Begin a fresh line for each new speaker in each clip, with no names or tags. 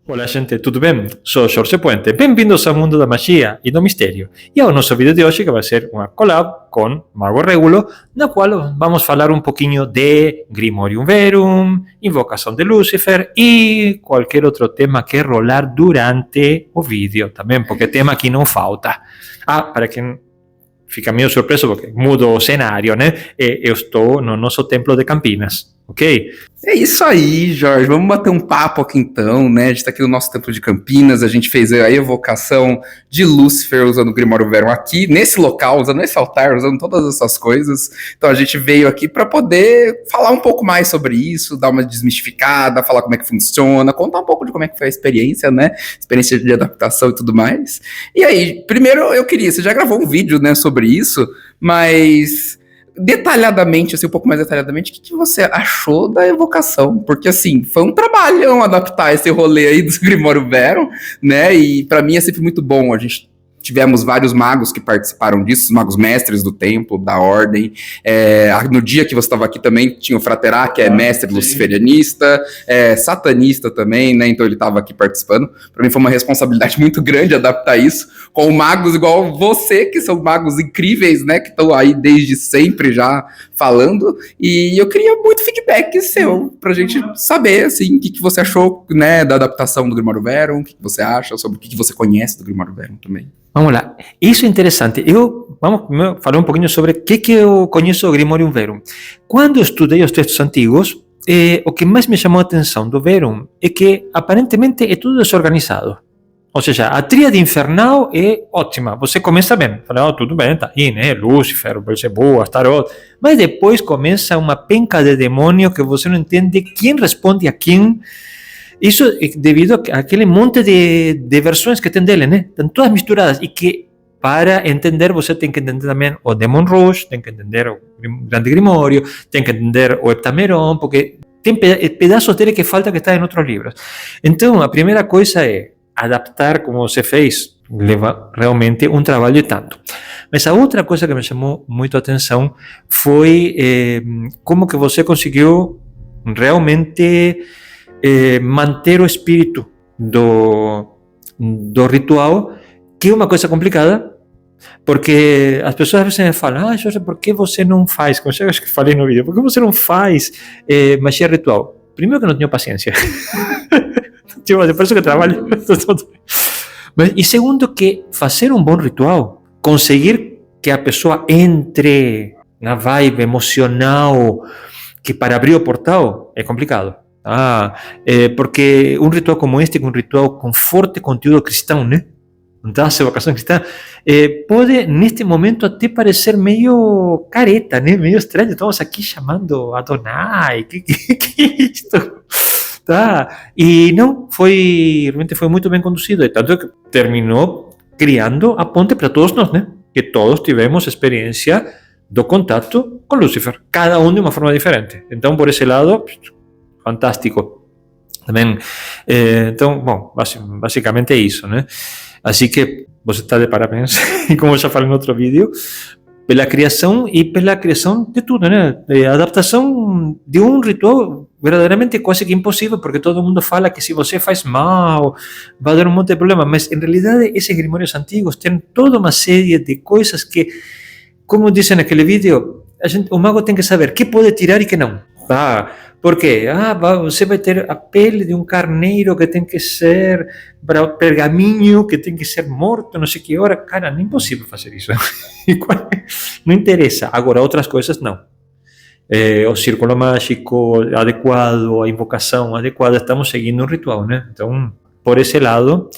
Olá, gente, tudo bem? Sou Jorge Puente. Bem-vindos ao mundo da magia e do mistério. E ao nosso vídeo de hoje, que vai ser uma collab com Mago Régulo, na qual vamos falar um pouquinho de Grimorium Verum, invocação de Lúcifer e qualquer outro tema que rolar durante o vídeo também, porque tema aqui não falta. Para quem fica meio surpreso, porque mudo o cenário, né? Eu estou no nosso templo de Campinas, ok?
É isso aí, Jorge. Vamos bater um papo aqui então, né? A gente tá aqui no nosso Templo de Campinas, a gente fez a evocação de Lúcifer usando o Grimório Verum aqui, nesse local, usando esse altar, usando todas essas coisas. Então a gente veio aqui para poder falar um pouco mais sobre isso, dar uma desmistificada, falar como é que funciona, contar um pouco de como é que foi a experiência, né? Experiência de adaptação e tudo mais. E aí, primeiro você já gravou um vídeo, né, sobre isso, mas detalhadamente, assim, um pouco mais detalhadamente, o que você achou da evocação? Porque, assim, foi um trabalhão adaptar esse rolê aí do Grimório Verum, né, e pra mim é sempre muito bom. A gente tivemos vários magos que participaram disso, os magos mestres do templo, da ordem. No dia que você estava aqui também tinha o Fraterá, que é mestre luciferianista, satanista também, né? Então ele estava aqui participando. Para mim foi uma responsabilidade muito grande adaptar isso com magos igual você, que são magos incríveis, né? Que estão aí desde sempre já falando. E eu queria muito feedback seu, pra gente saber, assim, o que você achou, né, da adaptação do Grimório Verum, o que você acha sobre o que você conhece do Grimório Verum também.
Vamos lá, isso é interessante. Vamos falar um pouquinho sobre o que eu conheço do Grimorium Verum. Quando eu estudei os textos antigos, o que mais me chamou a atenção do Verum é que aparentemente é tudo desorganizado. Ou seja, a tríade infernal é ótima. Você começa bem, fala, tudo bem, tá aí, né? Lúcifer, Belzebu, Astaroth. Mas depois começa uma penca de demônio que você não entende quem responde a quem. Isso é devido àquele monte de versões que tem dele, né? Estão todas misturadas e que para entender você tem que entender também o Demon Rouge, tem que entender o Grande Grimório, tem que entender o Heptameron, porque tem pedaços dele que falta que estão em outros livros. Então, a primeira coisa é adaptar como você fez, leva realmente um trabalho de tanto. Mas a outra coisa que me chamou muito a atenção foi como que você conseguiu realmente manter o espírito do ritual, que é uma coisa complicada, porque as pessoas às vezes me falam, Jorge, por que você não faz, como eu acho que falei no vídeo, por que você não faz magia ritual? Primeiro que não tenho paciência. Tipo, por isso que trabalho. Mas, e segundo que fazer um bom ritual, conseguir que a pessoa entre na vibe emocional, que para abrir o portal é complicado. Porque um ritual como este, um ritual com forte conteúdo cristão, né? Das evocações cristãs, pode neste momento até parecer meio careta, né? Meio estranho. Estamos aqui chamando Adonai, que é isto? Tá. E não, realmente foi muito bem conduzido, e tanto que terminou criando a ponte para todos nós, né? Que todos tivemos experiência do contato com Lúcifer, cada um de uma forma diferente. Então, por esse lado, fantástico. Também, então, bom, basicamente é isso, né? Assim que você está de parabéns, como eu já falei no outro vídeo, pela criação e pela criação de tudo, né? A adaptação de um ritual verdadeiramente quase que impossível, porque todo mundo fala que se você faz mal, vai dar um monte de problemas, mas em realidade esses grimórios antigos têm toda uma série de coisas que, como dizem naquele vídeo, o mago tem que saber que pode tirar e que não. Por quê? Você vai ter a pele de um carneiro que tem que ser para pergaminho, que tem que ser morto, não sei que hora. Cara, não é impossível fazer isso. Não interessa. Agora, outras coisas, não. O círculo mágico adequado, a invocação adequada, estamos seguindo um ritual, né? Então, por esse lado,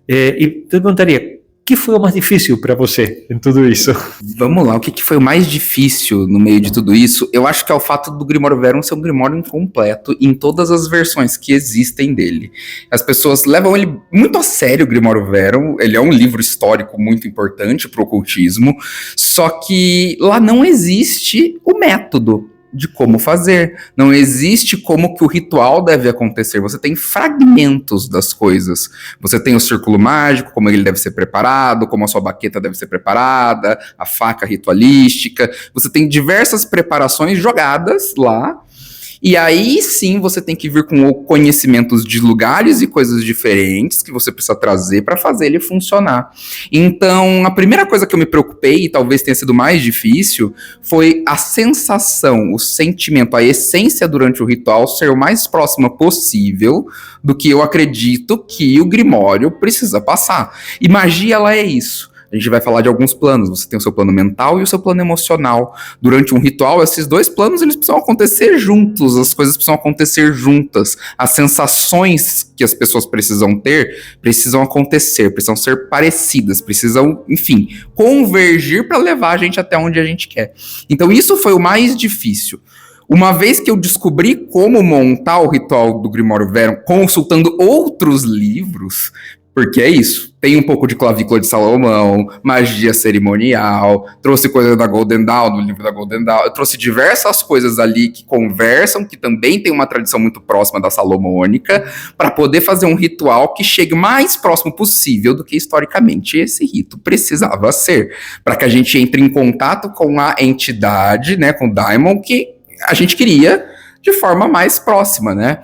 e te perguntaria, o que foi o mais difícil para você em tudo isso?
Vamos lá, o que foi o mais difícil no meio de tudo isso? Eu acho que é o fato do Grimório Verum ser um Grimório incompleto em todas as versões que existem dele. As pessoas levam ele muito a sério, o Grimório Verum. Ele é um livro histórico muito importante para o ocultismo, só que lá não existe o método de como fazer. Não existe como que o ritual deve acontecer. Você tem fragmentos das coisas. Você tem o círculo mágico, como ele deve ser preparado, como a sua baqueta deve ser preparada, a faca ritualística. Você tem diversas preparações jogadas lá. E aí sim você tem que vir com conhecimentos de lugares e coisas diferentes que você precisa trazer para fazer ele funcionar. Então, a primeira coisa que eu me preocupei, e talvez tenha sido mais difícil, foi a sensação, o sentimento, a essência durante o ritual ser o mais próxima possível do que eu acredito que o Grimório precisa passar. E magia, ela é isso. A gente vai falar de alguns planos. Você tem o seu plano mental e o seu plano emocional. Durante um ritual, esses dois planos eles precisam acontecer juntos, as coisas precisam acontecer juntas. As sensações que as pessoas precisam ter precisam acontecer, precisam ser parecidas, precisam, enfim, convergir para levar a gente até onde a gente quer. Então isso foi o mais difícil. Uma vez que eu descobri como montar o ritual do Grimório Verum, consultando outros livros, porque é isso, tem um pouco de clavícula de Salomão, magia cerimonial, trouxe coisa da Golden Dawn, do livro da Golden Dawn, eu trouxe diversas coisas ali que conversam, que também tem uma tradição muito próxima da salomônica, para poder fazer um ritual que chegue o mais próximo possível do que historicamente esse rito precisava ser, para que a gente entre em contato com a entidade, né, com o Daimon, que a gente queria de forma mais próxima, né?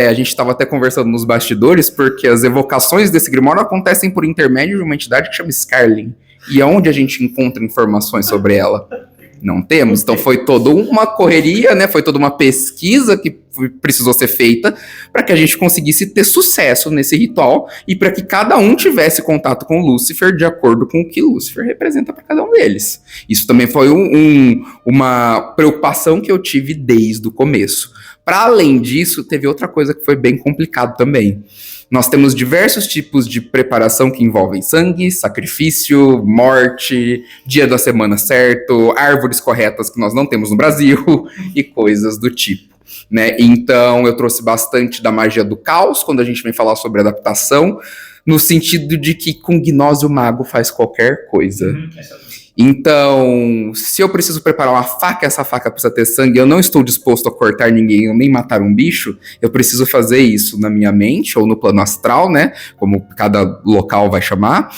A gente estava até conversando nos bastidores, porque as evocações desse Grimório acontecem por intermédio de uma entidade que chama Scarling. E aonde a gente encontra informações sobre ela? Não temos. Então foi toda uma correria, né? Foi toda uma pesquisa que precisou ser feita para que a gente conseguisse ter sucesso nesse ritual e para que cada um tivesse contato com Lúcifer de acordo com o que Lúcifer representa para cada um deles. Isso também foi uma preocupação que eu tive desde o começo. Para além disso, teve outra coisa que foi bem complicado também. Nós temos diversos tipos de preparação que envolvem sangue, sacrifício, morte, dia da semana certo, árvores corretas que nós não temos no Brasil e coisas do tipo, né? Então eu trouxe bastante da magia do caos quando a gente vem falar sobre adaptação, no sentido de que com gnose o mago faz qualquer coisa. Então, se eu preciso preparar uma faca, essa faca precisa ter sangue, eu não estou disposto a cortar ninguém ou nem matar um bicho, eu preciso fazer isso na minha mente ou no plano astral, né, como cada local vai chamar,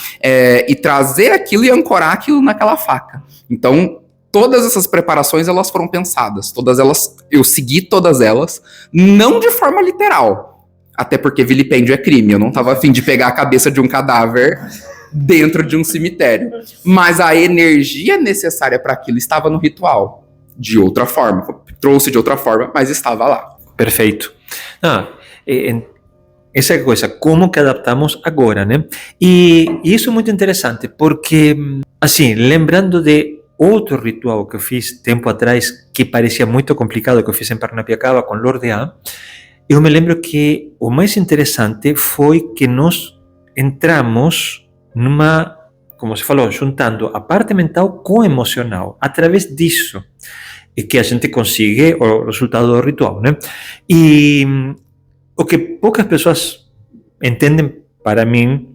e trazer aquilo e ancorar aquilo naquela faca. Então, todas essas preparações, elas foram pensadas, todas elas, eu segui todas elas, não de forma literal, até porque vilipêndio é crime, eu não estava a fim de pegar a cabeça de um cadáver dentro de um cemitério. Mas a energia necessária para aquilo estava no ritual. De outra forma. Trouxe de outra forma, mas estava lá.
Perfeito. Essa coisa, como que adaptamos agora, né? E isso é muito interessante, porque, assim, lembrando de outro ritual que eu fiz tempo atrás, que parecia muito complicado, que eu fiz em Parnapiacaba com Lorde A, eu me lembro que o mais interessante foi que nós entramos numa, como se falou, juntando a parte mental com a emocional. Através disso é que a gente consegue o resultado do ritual, né? E o que poucas pessoas entendem, para mim,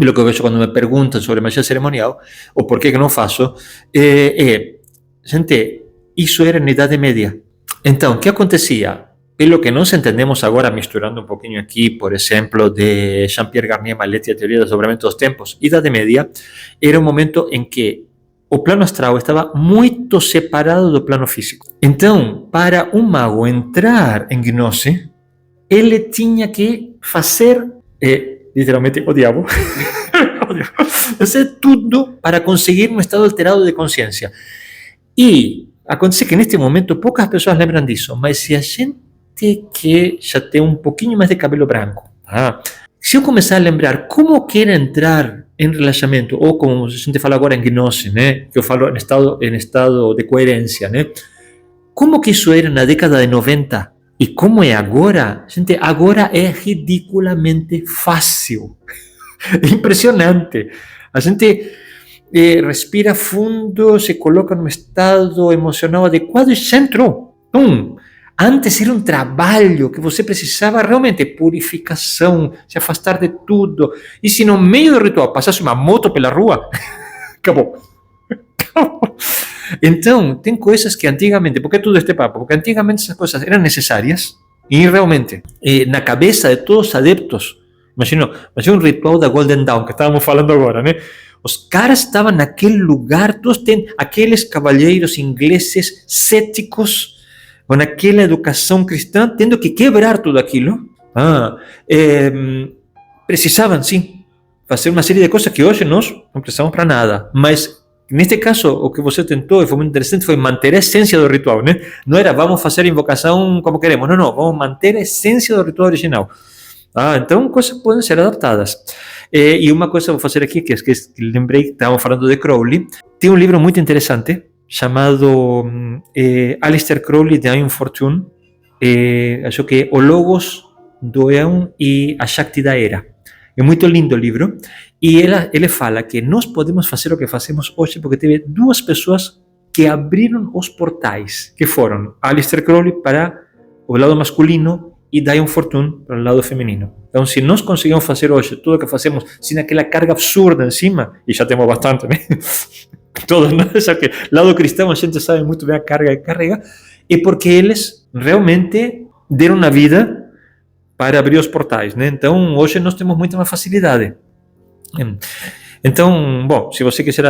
e o que eu vejo quando me perguntam sobre magia cerimonial, ou por que não faço, gente, isso era na Idade Média. Então, o que acontecia? Pelo que nós entendemos agora, misturando um pouquinho aqui, por exemplo, de Jean-Pierre Garnier Mallet e a teoria do desdobramento dos tempos, Idade Média era um momento em que o plano astral estava muito separado do plano físico. Então, para um mago entrar em gnose, ele tinha que fazer, literalmente, o diabo, fazer tudo para conseguir um estado alterado de consciência. E acontece que neste momento poucas pessoas lembram disso, mas se a gente que já tem um pouquinho mais de cabelo branco, se eu começar a lembrar como que era entrar em relaxamento, ou como a gente fala agora em gnose, né? Que eu falo em estado de coerência, né? Como que isso era na década de 90 e como é agora, gente, agora é ridiculamente fácil. É impressionante. A gente respira fundo, se coloca num estado emocional adequado e já entrou. Antes era um trabalho que você precisava realmente purificação, se afastar de tudo. E se no meio do ritual passasse uma moto pela rua, acabou. Então, tem coisas que antigamente, por que todo este papo? Porque antigamente essas coisas eram necessárias e realmente, na cabeça de todos os adeptos, imagina um ritual da Golden Dawn, que estávamos falando agora, né? Os caras estavam naquele lugar, todos têm aqueles cavalheiros ingleses céticos, com aquela educação cristã, tendo que quebrar tudo aquilo, precisavam, sim, fazer uma série de coisas que hoje nós não precisamos para nada. Mas, neste caso, o que você tentou, e foi muito interessante, foi manter a essência do ritual, né? Não era vamos fazer a invocação como queremos, não, vamos manter a essência do ritual original. Então, coisas podem ser adaptadas. E uma coisa que eu vou fazer aqui, que lembrei que estávamos falando de Crowley, tem um livro muito interessante, chamado Aleister Crowley, The Iron Fortune, acho que é O Logos do Eon e a Shakti da Era. É muito lindo o livro, e ele fala que nós podemos fazer o que fazemos hoje porque teve duas pessoas que abriram os portais, que foram Aleister Crowley para o lado masculino e Diane Fortune para o lado feminino. Então, se nós conseguimos fazer hoje tudo o que fazemos sem aquela carga absurda em cima, e já temos bastante, né? Todos, não? Já que lado cristão a gente sabe muito bem a carga que carrega, é porque eles realmente deram a vida para abrir os portais, né? Então, hoje nós temos muita mais facilidade. Então, bom, se você quiser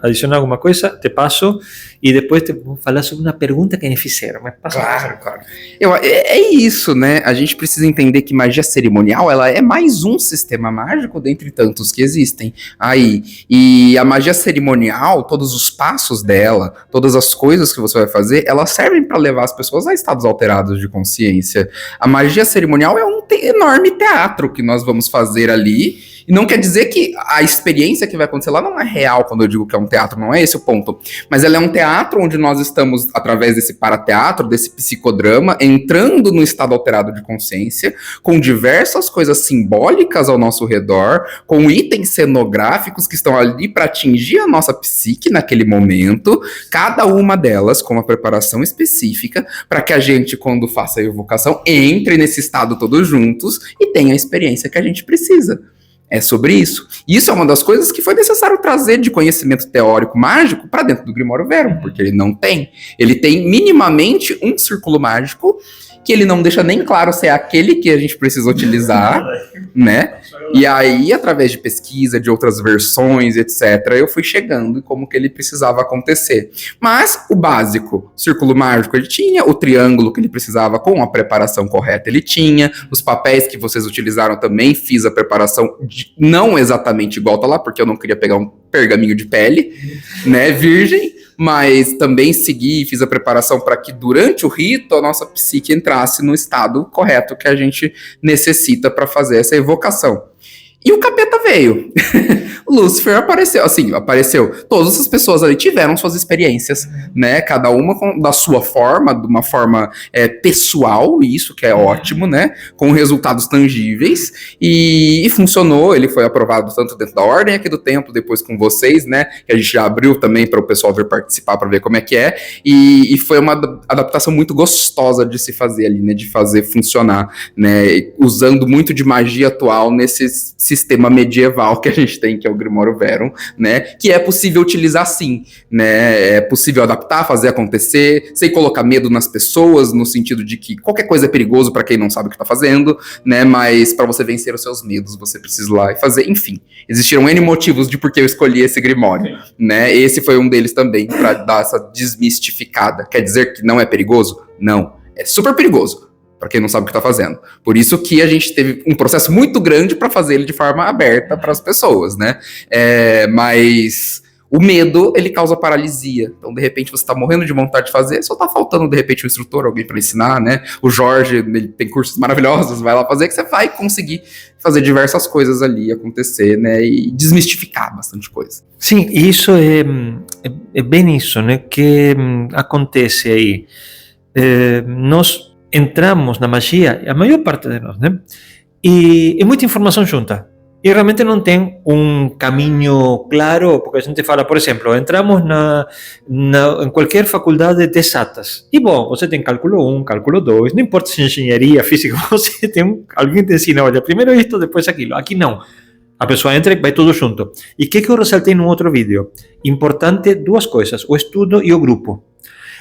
adicionar alguma coisa, te passo e depois te vou falar sobre uma pergunta que me fizeram. Mas passa.
Claro. É isso, né? A gente precisa entender que magia cerimonial, ela é mais um sistema mágico dentre tantos que existem aí. E a magia cerimonial, todos os passos dela, todas as coisas que você vai fazer, elas servem para levar as pessoas a estados alterados de consciência. A magia cerimonial é um enorme teatro que nós vamos fazer ali. E não quer dizer que a experiência que vai acontecer lá não é real quando eu digo que é um teatro, não é esse o ponto. Mas ela é um teatro onde nós estamos, através desse parateatro, desse psicodrama, entrando no estado alterado de consciência, com diversas coisas simbólicas ao nosso redor, com itens cenográficos que estão ali para atingir a nossa psique naquele momento, cada uma delas com uma preparação específica, para que a gente, quando faça a evocação, entre nesse estado todos juntos e tenha a experiência que a gente precisa. É sobre isso. E isso é uma das coisas que foi necessário trazer de conhecimento teórico mágico para dentro do Grimório Verum, porque ele não tem. Ele tem minimamente um círculo mágico que ele não deixa nem claro se é aquele que a gente precisa utilizar, né? E aí, através de pesquisa, de outras versões, etc., eu fui chegando em como que ele precisava acontecer. Mas o básico, círculo mágico ele tinha, o triângulo que ele precisava com a preparação correta ele tinha, os papéis que vocês utilizaram também fiz a preparação não exatamente igual tá lá, porque eu não queria pegar um pergaminho de pele, né, virgem, mas também segui e fiz a preparação para que durante o rito a nossa psique entrasse no estado correto que a gente necessita para fazer essa evocação. E o capeta veio. Lúcifer apareceu. Todas as pessoas ali tiveram suas experiências, né? Cada uma da sua forma, de uma forma pessoal, isso que é ótimo, né? Com resultados tangíveis. E funcionou, ele foi aprovado tanto dentro da Ordem aqui do Templo, depois com vocês, né? Que a gente já abriu também para o pessoal vir participar, para ver como é que é. E foi uma adaptação muito gostosa de se fazer ali, né? De fazer funcionar, né? Usando muito de magia atual nesse sistema medieval que a gente tem, que é o Grimório Verum, né, que é possível utilizar sim, né, é possível adaptar, fazer acontecer, sem colocar medo nas pessoas, no sentido de que qualquer coisa é perigoso para quem não sabe o que tá fazendo, né, mas para você vencer os seus medos, você precisa ir lá e fazer, enfim, existiram N motivos de por que eu escolhi esse Grimório, né, esse foi um deles também, para dar essa desmistificada. Quer dizer que não é perigoso? Não, é super perigoso, para quem não sabe o que está fazendo. Por isso que a gente teve um processo muito grande para fazer ele de forma aberta para as pessoas, né? Mas o medo, ele causa paralisia. Então, de repente, você está morrendo de vontade de fazer, só está faltando, de repente, um instrutor, alguém para ensinar, né? O Jorge, ele tem cursos maravilhosos, vai lá fazer, que você vai conseguir fazer diversas coisas ali acontecer, né? E desmistificar bastante coisa.
Sim, isso é bem isso, né? Que acontece aí. Nós entramos na magia, a maior parte de nós, né? E muita informação junta. E realmente não tem um caminho claro, porque a gente fala, por exemplo, entramos em qualquer faculdade de exatas. E bom, você tem cálculo 1, cálculo 2, não importa se é engenharia, física, você tem alguém te ensina, olha, primeiro isto, depois aquilo. Aqui não. A pessoa entra e vai tudo junto. E o que eu ressaltei no outro vídeo? Importante duas coisas, o estudo e o grupo.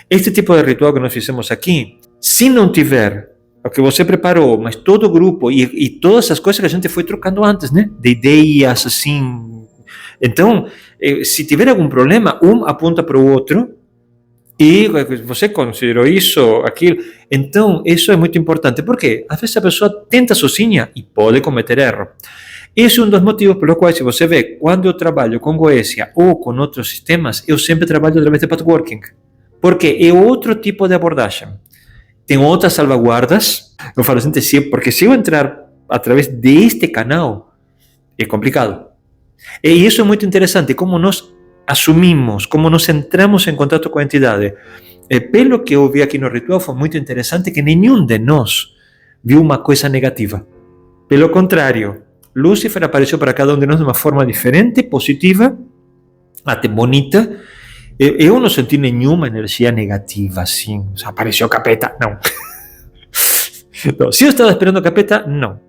Este tipo de ritual que nós fizemos aqui, se não tiver o que você preparou, mas todo o grupo e todas as coisas que a gente foi trocando antes, né? De ideias, assim. Então, se tiver algum problema, um aponta para o outro E você considerou isso, aquilo. Então, isso é muito importante. Por quê? Às vezes a pessoa tenta sozinha e pode cometer erro. Esse é um dos motivos pelos quais, se você vê, quando eu trabalho com Goetia ou com outros sistemas, eu sempre trabalho através de pathworking. Porque é outro tipo de abordagem. Tem outras salvaguardas. Eu falo assim, porque se eu entrar através deste canal, é complicado. E isso é muito interessante, como nós assumimos, como nós entramos em contato com a entidade. Pelo que eu vi aqui no ritual, foi muito interessante que nenhum de nós viu uma coisa negativa. Pelo contrário, Lúcifer apareceu para cada um de nós de uma forma diferente, positiva, até bonita. Eu não senti nenhuma energia negativa, assim. Apareceu capeta, não. Não. Se eu estava esperando capeta, não.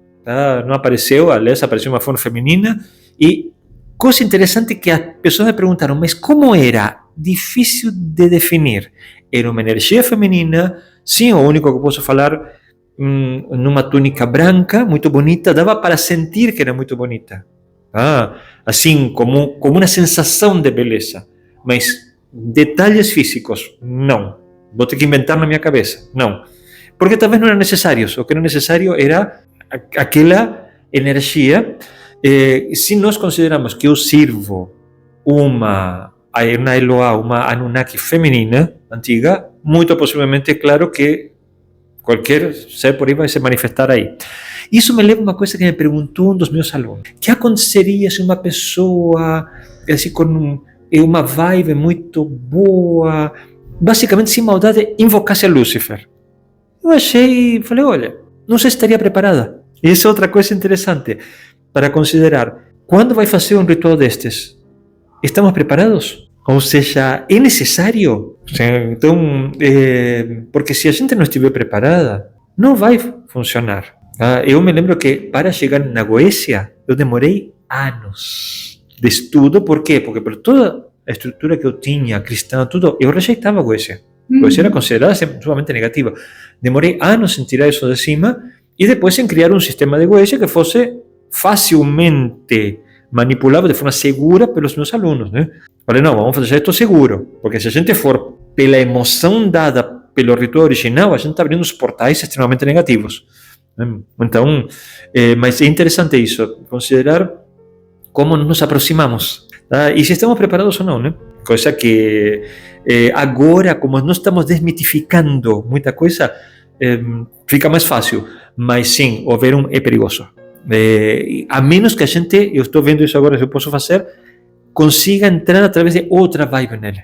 Não apareceu, aliás, apareceu uma forma feminina. E coisa interessante que as pessoas me perguntaram, mas como era? Difícil de definir. Era uma energia feminina, sim, o único que eu posso falar, numa túnica branca, muito bonita, dava para sentir que era muito bonita. Assim, como uma sensação de beleza. Mas detalhes físicos, não. Vou ter que inventar na minha cabeça, não. Porque talvez não eram necessários. O que era necessário era aquela energia. Se nós consideramos que eu sirvo uma Eloá, uma Anunnaki feminina, antiga, muito possivelmente é claro que qualquer ser por aí vai se manifestar aí. Isso me leva a uma coisa que me perguntou um dos meus alunos. O que aconteceria se uma pessoa assim, com uma vibe muito boa, basicamente sem maldade, invocasse a Lúcifer? Eu falei, olha, não sei se estaria preparada. E essa é outra coisa interessante para considerar. Quando vai fazer um ritual destes? Estamos preparados? Ou seja, é necessário? Então, porque se a gente não estiver preparada, não vai funcionar. Eu me lembro que para chegar na Goetia, eu demorei anos de estudo. Por quê? Porque por toda a estrutura que eu tinha, cristã, tudo, eu rejeitava a Goetia. Goetia era considerada sumamente negativa. Demorei anos em tirar isso de cima e depois em criar um sistema de Goetia que fosse facilmente manipulável de forma segura pelos meus alunos, né? Falei, não, vamos fazer isto seguro, porque se a gente for pela emoção dada pelo ritual original, a gente está abrindo os portais extremamente negativos. Então, mas é interessante isso, considerar como nos aproximamos, tá? E se estamos preparados ou não, né? Coisa que agora, como nós estamos desmitificando muita coisa, fica mais fácil, mas sim, o ver é perigoso. A menos que a gente, eu estou vendo isso agora, se eu posso fazer, consiga entrar através de outra vibe nele,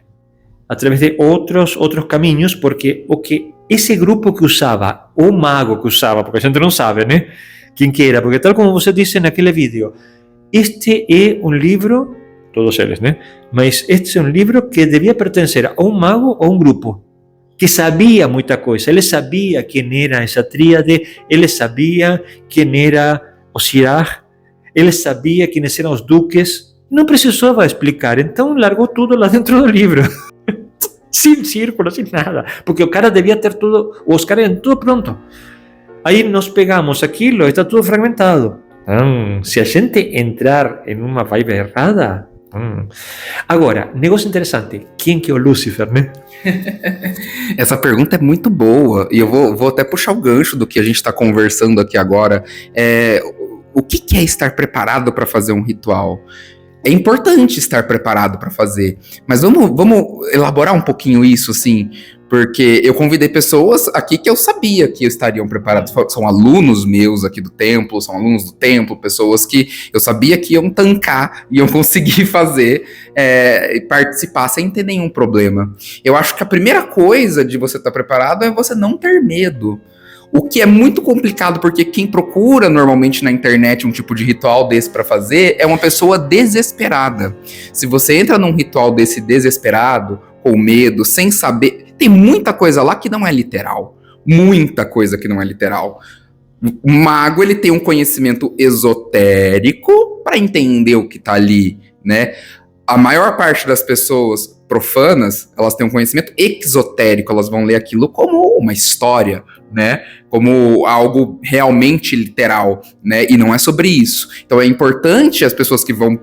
através de outros caminhos, porque o que esse grupo que usava, o mago que usava, porque a gente não sabe, né, quem que era, porque tal como você disse naquele vídeo, este é um livro, todos eles, né, mas este é um livro que devia pertencer a um mago ou a um grupo que sabia muita coisa. Ele sabia quem era essa tríade, ele sabia quem era o Sirach, ele sabia quem eram os duques. Não precisava explicar, então largou tudo lá dentro do livro. Sem círculo, sem nada. Porque o cara devia ter tudo, os caras eram tudo pronto. Aí nós pegamos aquilo, está tudo fragmentado. Se a gente entrar em uma vibe errada... Agora, negócio interessante. Quem que é o Lúcifer, né?
Essa pergunta é muito boa. E eu vou até puxar o gancho do que a gente está conversando aqui agora. O que é estar preparado para fazer um ritual? É importante estar preparado para fazer, mas vamos elaborar um pouquinho isso, assim, porque eu convidei pessoas aqui que eu sabia que estariam preparados, são alunos meus aqui do templo, são alunos do templo, pessoas que eu sabia que iam tancar, iam conseguir fazer e participar sem ter nenhum problema. Eu acho que a primeira coisa de você estar preparado é você não ter medo. O que é muito complicado, porque quem procura normalmente na internet um tipo de ritual desse para fazer é uma pessoa desesperada. Se você entra num ritual desse desesperado, com medo, sem saber... Tem muita coisa lá que não é literal. Muita coisa que não é literal. O mago, ele tem um conhecimento esotérico para entender o que tá ali, né? A maior parte das pessoas profanas, elas têm um conhecimento exotérico, elas vão ler aquilo como uma história, né? Como algo realmente literal, né? E não é sobre isso. Então é importante as pessoas que vão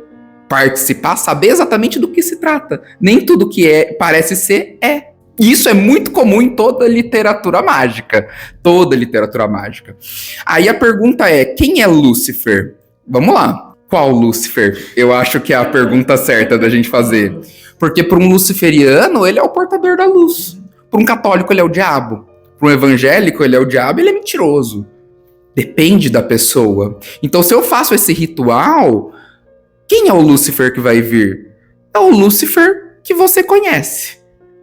participar saber exatamente do que se trata. Nem tudo que parece ser, é. E isso é muito comum em toda literatura mágica. Toda literatura mágica. Aí a pergunta é, quem é Lúcifer? Vamos lá. Qual Lúcifer? Eu acho que é a pergunta certa da gente fazer. Porque para um luciferiano, ele é o portador da luz. Para um católico, ele é o diabo. Para um evangélico, ele é o diabo, ele é mentiroso. Depende da pessoa. Então, se eu faço esse ritual, quem é o Lúcifer que vai vir? É o Lúcifer que você conhece.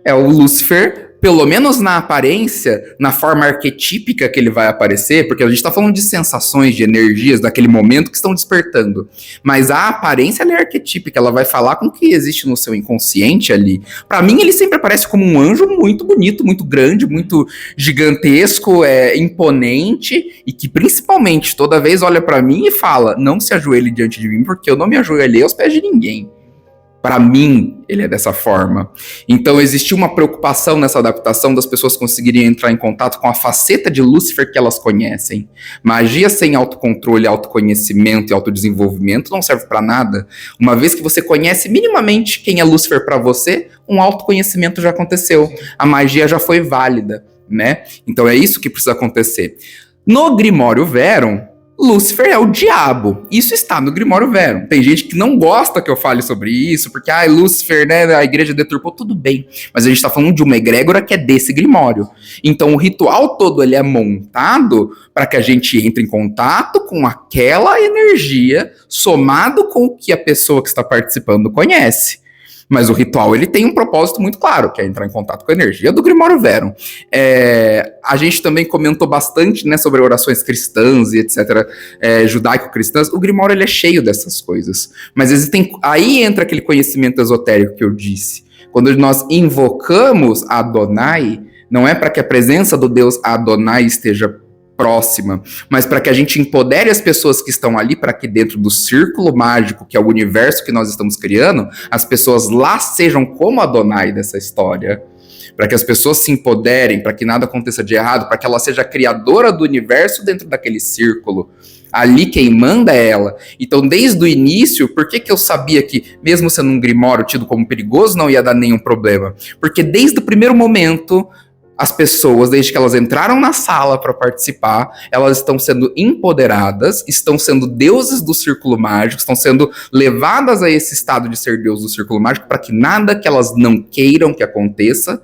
É o Lúcifer, pelo menos na aparência, na forma arquetípica que ele vai aparecer, porque a gente está falando de sensações, de energias daquele momento que estão despertando. Mas a aparência ela é arquetípica, ela vai falar com o que existe no seu inconsciente ali. Para mim, ele sempre aparece como um anjo muito bonito, muito grande, muito gigantesco, imponente, e que principalmente toda vez olha para mim e fala: não se ajoelhe diante de mim, porque eu não me ajoelhei aos pés de ninguém. Para mim, ele é dessa forma. Então, existiu uma preocupação nessa adaptação das pessoas conseguirem entrar em contato com a faceta de Lúcifer que elas conhecem. Magia sem autocontrole, autoconhecimento e autodesenvolvimento não serve para nada. Uma vez que você conhece minimamente quem é Lúcifer para você, um autoconhecimento já aconteceu. A magia já foi válida, né? Então, é isso que precisa acontecer. No Grimório Verum, Lúcifer é o diabo. Isso está no Grimório Verum. Tem gente que não gosta que eu fale sobre isso, porque, Lúcifer, né, a igreja deturpou, tudo bem. Mas a gente está falando de uma egrégora que é desse Grimório. Então o ritual todo ele é montado para que a gente entre em contato com aquela energia, somado com o que a pessoa que está participando conhece. Mas o ritual ele tem um propósito muito claro, que é entrar em contato com a energia do Grimório Verum. A gente também comentou bastante, né, sobre orações cristãs e etc., judaico-cristãs. O Grimório ele é cheio dessas coisas. Mas aí entra aquele conhecimento esotérico que eu disse. Quando nós invocamos Adonai, não é para que a presença do Deus Adonai esteja próxima, mas para que a gente empodere as pessoas que estão ali, para que dentro do círculo mágico, que é o universo que nós estamos criando, as pessoas lá sejam como Adonai dessa história. Para que as pessoas se empoderem, para que nada aconteça de errado, para que ela seja a criadora do universo dentro daquele círculo. Ali quem manda é ela. Então, desde o início, por que eu sabia que, mesmo sendo um grimório tido como perigoso, não ia dar nenhum problema? Porque desde o primeiro momento, as pessoas, desde que elas entraram na sala para participar, elas estão sendo empoderadas, estão sendo deuses do círculo mágico, estão sendo levadas a esse estado de ser deus do círculo mágico para que nada que elas não queiram que aconteça.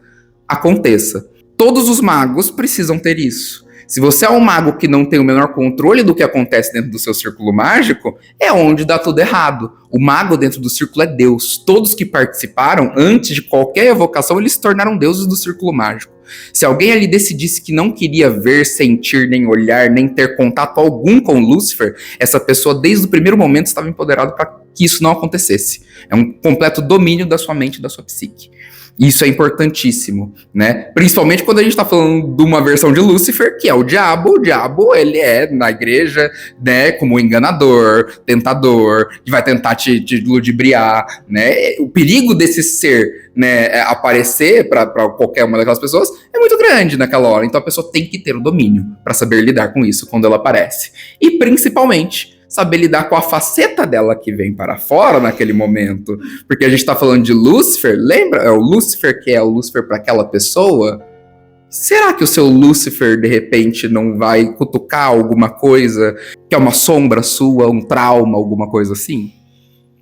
Todos os magos precisam ter isso. Se você é um mago que não tem o menor controle do que acontece dentro do seu círculo mágico, é onde dá tudo errado. O mago dentro do círculo é Deus. Todos que participaram, antes de qualquer evocação, eles se tornaram deuses do círculo mágico. Se alguém ali decidisse que não queria ver, sentir, nem olhar, nem ter contato algum com Lúcifer, essa pessoa, desde o primeiro momento, estava empoderada para que isso não acontecesse. É um completo domínio da sua mente e da sua psique. Isso é importantíssimo, né? Principalmente quando a gente está falando de uma versão de Lúcifer, que é o diabo. O diabo, ele é, na igreja, né, como enganador, tentador, que vai tentar te ludibriar, né? O perigo desse ser, né, aparecer para qualquer uma daquelas pessoas é muito grande naquela hora. Então a pessoa tem que ter o domínio para saber lidar com isso quando ela aparece. E, principalmente, saber lidar com a faceta dela que vem para fora naquele momento. Porque a gente está falando de Lúcifer, lembra? É o Lúcifer que é o Lúcifer para aquela pessoa. Será que o seu Lúcifer, de repente, não vai cutucar alguma coisa que é uma sombra sua, um trauma, alguma coisa assim?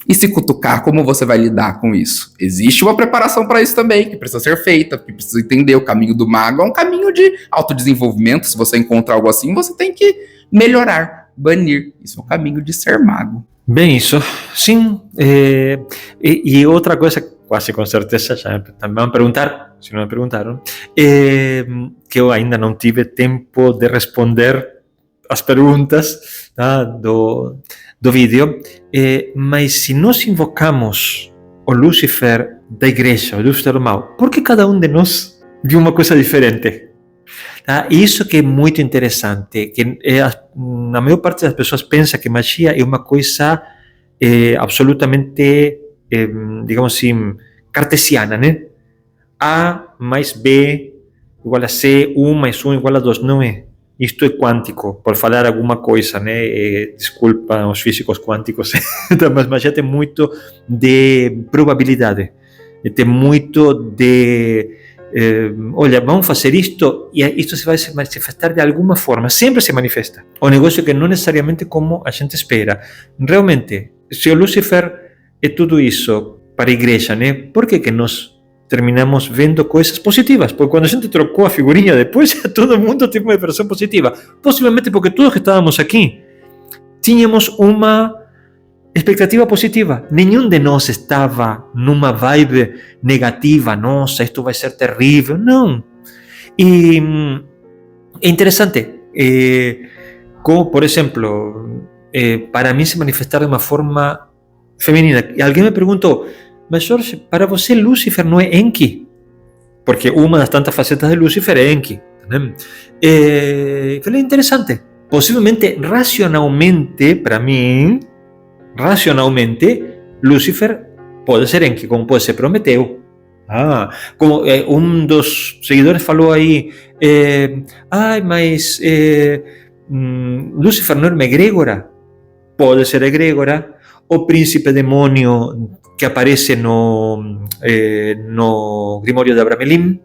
E se cutucar, como você vai lidar com isso? Existe uma preparação para isso também, que precisa ser feita, que precisa entender. O caminho do mago é um caminho de autodesenvolvimento. Se você encontrar algo assim, você tem que melhorar. Banir. Isso é o caminho de ser mago.
Bem, isso, sim. E outra coisa, quase com certeza, já também vão perguntar, se não me perguntaram, que eu ainda não tive tempo de responder as perguntas, tá, do vídeo, mas se nós invocamos o Lúcifer da igreja, o Lúcifer do mal, por que cada um de nós viu uma coisa diferente? Isso que é muito interessante, que na maior parte das pessoas pensa que magia é uma coisa absolutamente, digamos assim, cartesiana, né? A mais B igual a C, 1 mais 1 igual a 2, não é. Isto é quântico, por falar alguma coisa, né? Desculpa os físicos quânticos, mas magia tem muito de probabilidade, tem muito de olha, vamos fazer isto e isto se vai se manifestar de alguma forma, sempre se manifesta. O negócio é que não necessariamente como a gente espera. Realmente, se o Lúcifer é tudo isso para a igreja, né? Por que nós terminamos vendo coisas positivas? Porque quando a gente trocou a figurinha depois, todo mundo teve uma versão positiva. Possivelmente porque todos que estávamos aqui tínhamos uma expectativa positiva. Nenhum de nós estava numa vibe negativa. Nossa, isto vai ser terrível. Não. E é interessante. Como, por exemplo, para mim se manifestar de uma forma feminina. E alguém me perguntou, mas Jorge, para você Lúcifer não é Enki? Porque uma das tantas facetas de Lúcifer é Enki. Falei, interessante. Possivelmente, racionalmente, para mim, Lúcifer pode ser Enki, como pode ser Prometeu. Como um dos seguidores falou aí, mas Lúcifer não é uma egrégora? Pode ser egrégora. O príncipe demônio que aparece no Grimório de Abramelin,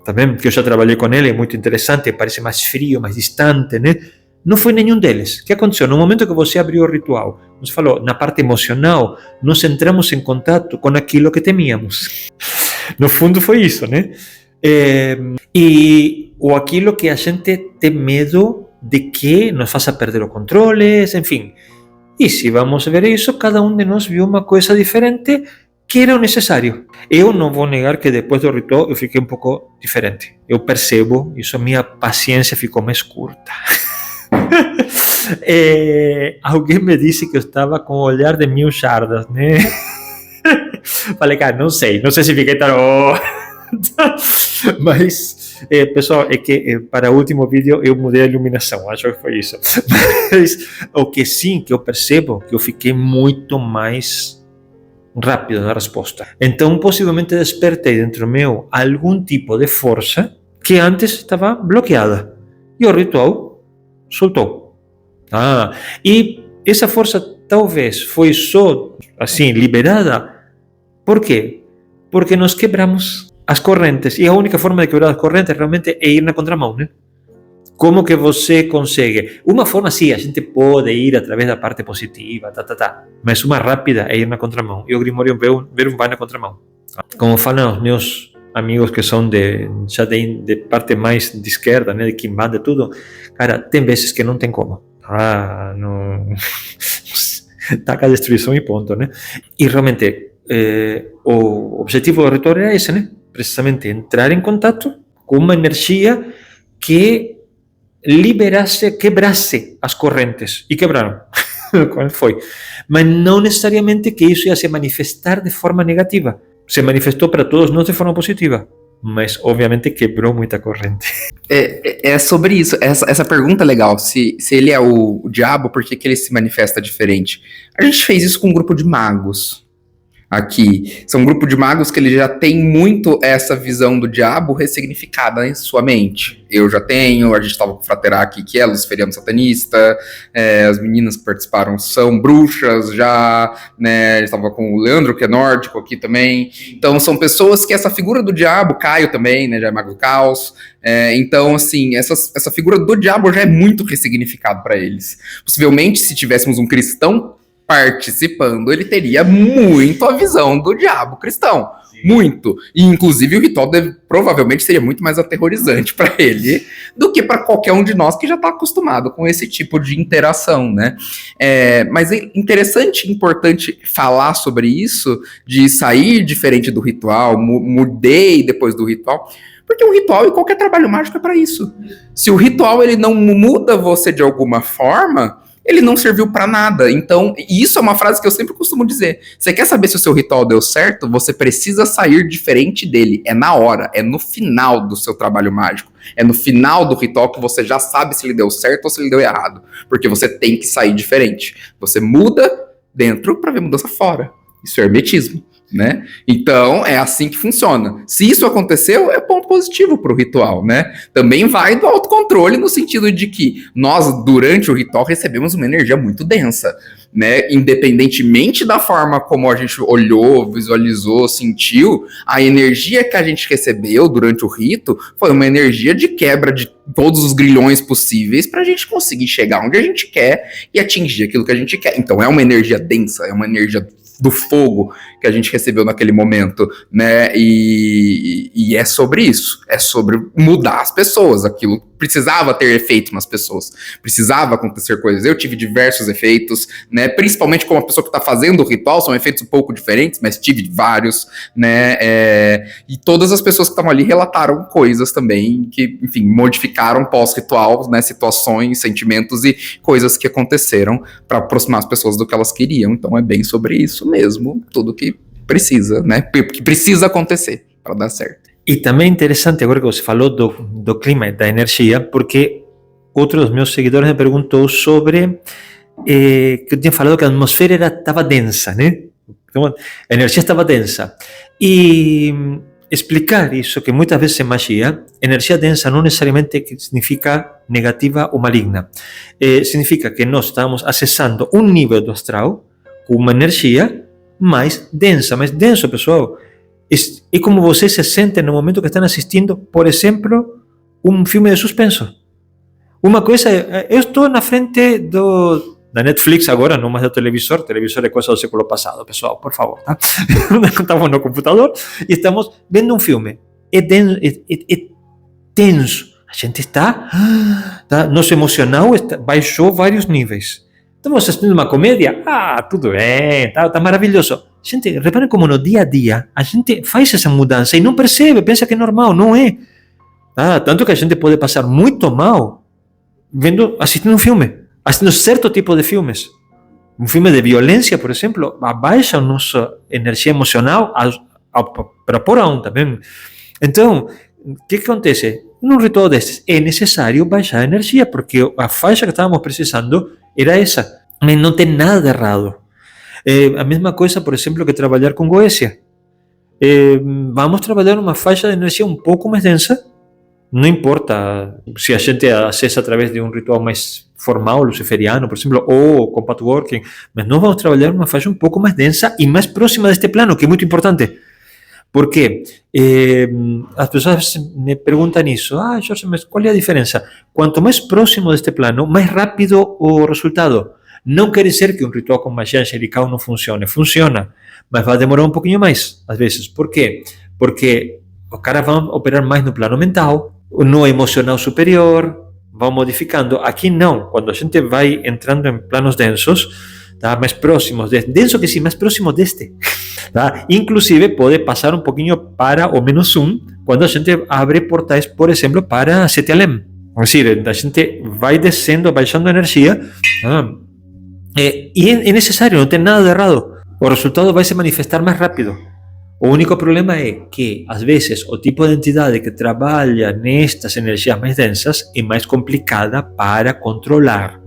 também, que eu já trabalhei com ele, é muito interessante, parece mais frio, mais distante, né? Não foi nenhum deles. O que aconteceu? No momento que você abriu o ritual, você falou, na parte emocional, nós entramos em contato com aquilo que temíamos. No fundo foi isso, né? Ou aquilo que a gente tem medo de que nos faça perder o controle, enfim. E se vamos ver isso, cada um de nós viu uma coisa diferente que era o necessário. Eu não vou negar que depois do ritual eu fiquei um pouco diferente. Eu percebo, isso, minha paciência ficou mais curta. Alguém me disse que eu estava com o olhar de 1000 jardas, né? Falei, cara, não sei se fiquei tão... Mas, pessoal, é que para o último vídeo eu mudei a iluminação, acho que foi isso. Mas o que sim, que eu percebo, que eu fiquei muito mais rápido na resposta. Então, possivelmente despertei dentro meu algum tipo de força que antes estava bloqueada. E o ritual soltou. E essa força talvez foi só, assim, liberada. Por quê? Porque nós quebramos as correntes. E a única forma de quebrar as correntes realmente é ir na contramão, né? Como que você consegue? Uma forma, sim, a gente pode ir através da parte positiva, mas uma rápida é ir na contramão. E o Grimório Verum vai na contramão. Como falam os meus amigos que são já de parte mais de esquerda, né, de Kimbanda e tudo, cara, tem vezes que não tem como. Não... Taca a destruição e ponto, né? E realmente, o objetivo do ritual era esse, né? Precisamente entrar em contato com uma energia que quebrasse as correntes. E quebraram. Qual foi? Mas não necessariamente que isso ia se manifestar de forma negativa. Se manifestou para todos nós de forma positiva. Mas, obviamente, quebrou muita corrente.
É sobre isso. Essa pergunta é legal. Se ele é o diabo, por que ele se manifesta diferente? A gente fez isso com um grupo de magos. Aqui. São um grupo de magos que ele já tem muito essa visão do diabo ressignificada em sua mente. Eu já tenho, a gente estava com o Fraterac, que é luciferiano satanista, as meninas que participaram são bruxas já, né, eu estava com o Leandro, que é nórdico aqui também. Então são pessoas que essa figura do diabo, Caio também, né, já é mago do caos. Então, assim, essa figura do diabo já é muito ressignificado para eles. Possivelmente, se tivéssemos um cristão participando, ele teria muito a visão do diabo cristão. Sim. Muito. E, inclusive, o ritual provavelmente seria muito mais aterrorizante para ele do que para qualquer um de nós que já está acostumado com esse tipo de interação, né? Mas é interessante, importante falar sobre isso, de sair diferente do ritual, mudei depois do ritual, porque o ritual e qualquer trabalho mágico é para isso. Se o ritual ele não muda você de alguma forma, ele não serviu para nada. Então, isso é uma frase que eu sempre costumo dizer. Você quer saber se o seu ritual deu certo? Você precisa sair diferente dele. É na hora, é no final do seu trabalho mágico. É no final do ritual que você já sabe se ele deu certo ou se ele deu errado. Porque você tem que sair diferente. Você muda dentro para ver mudança fora. Isso é hermetismo, né? Então, é assim que funciona. Se isso aconteceu, é ponto ponto positivo para o ritual, né? Também vai do autocontrole no sentido de que nós, durante o ritual, recebemos uma energia muito densa, né? Independentemente da forma como a gente olhou, visualizou, sentiu, a energia que a gente recebeu durante o rito foi uma energia de quebra de todos os grilhões possíveis para a gente conseguir chegar onde a gente quer e atingir aquilo que a gente quer. Então é uma energia densa, é uma energia do fogo que a gente recebeu naquele momento, né? E é sobre isso, é sobre mudar as pessoas. Aquilo precisava ter efeito nas pessoas, precisava acontecer coisas. Eu tive diversos efeitos, né? Principalmente como a pessoa que está fazendo o ritual, são efeitos um pouco diferentes, mas tive vários, né? E todas as pessoas que estavam ali relataram coisas também que, enfim, modificaram pós-ritual, né? Situações, sentimentos e coisas que aconteceram para aproximar as pessoas do que elas queriam. Então é bem sobre isso mesmo, tudo que precisa, né? Que precisa acontecer para dar certo.
E também é interessante agora que você falou do clima e da energia, porque outro dos meus seguidores me perguntou sobre que eu tinha falado que a atmosfera estava densa, né? Então, a energia estava densa. E explicar isso, que muitas vezes em magia, energia densa não necessariamente significa negativa ou maligna. Significa que nós estamos acessando um nível do astral com uma energia mais denso, pessoal. É como vocês se sentem no momento que estão assistindo, por exemplo, um filme de suspenso. Uma coisa, eu estou na frente da Netflix agora, não mais do televisor. Televisor é coisa do século passado, pessoal, por favor, tá? Estamos no computador e estamos vendo um filme. É tenso. A gente está, nosso emocional baixou vários níveis. Estamos assistindo uma comédia, tudo bem, tá maravilhoso. Gente, reparem como no dia a dia a gente faz essa mudança e não percebe, pensa que é normal, não é. Tanto que a gente pode passar muito mal assistindo um filme, assistindo certo tipo de filmes. Um filme de violência, por exemplo, abaixa a nossa energia emocional para pôr a um também. Então, o que acontece? Num ritual destes é necessário baixar a energia, porque a faixa que estávamos precisando era essa, mas não tem nada de errado. A mesma coisa, por exemplo, que trabalhar com Goécia. Vamos trabalhar uma faixa de energia um pouco mais densa, não importa se a gente acessa através de um ritual mais formal, luciferiano, por exemplo, ou com pathworking, mas nós vamos trabalhar uma faixa um pouco mais densa e mais próxima deste plano, que é muito importante. Porque as pessoas me perguntam isso, Jorge, mas qual é a diferença? Quanto mais próximo deste plano, mais rápido o resultado. Não quer dizer que um ritual com magia angelical não funcione. Funciona, mas vai demorar um pouquinho mais, às vezes. Por quê? Porque os caras vão operar mais no plano mental, no emocional superior, vão modificando. Aqui não. Quando a gente vai entrando em planos densos, mais próximos deste. Denso que sim, mais próximo deste. Inclusive, pode passar um pouquinho para o -1, quando a gente abre portais, por exemplo, para Sete Além. É decir, a gente vai descendo, baixando a energia, e é necessário, não tem nada de errado. O resultado vai se manifestar mais rápido. O único problema é que, às vezes, o tipo de entidade que trabalha nestas energias mais densas é mais complicada para controlar.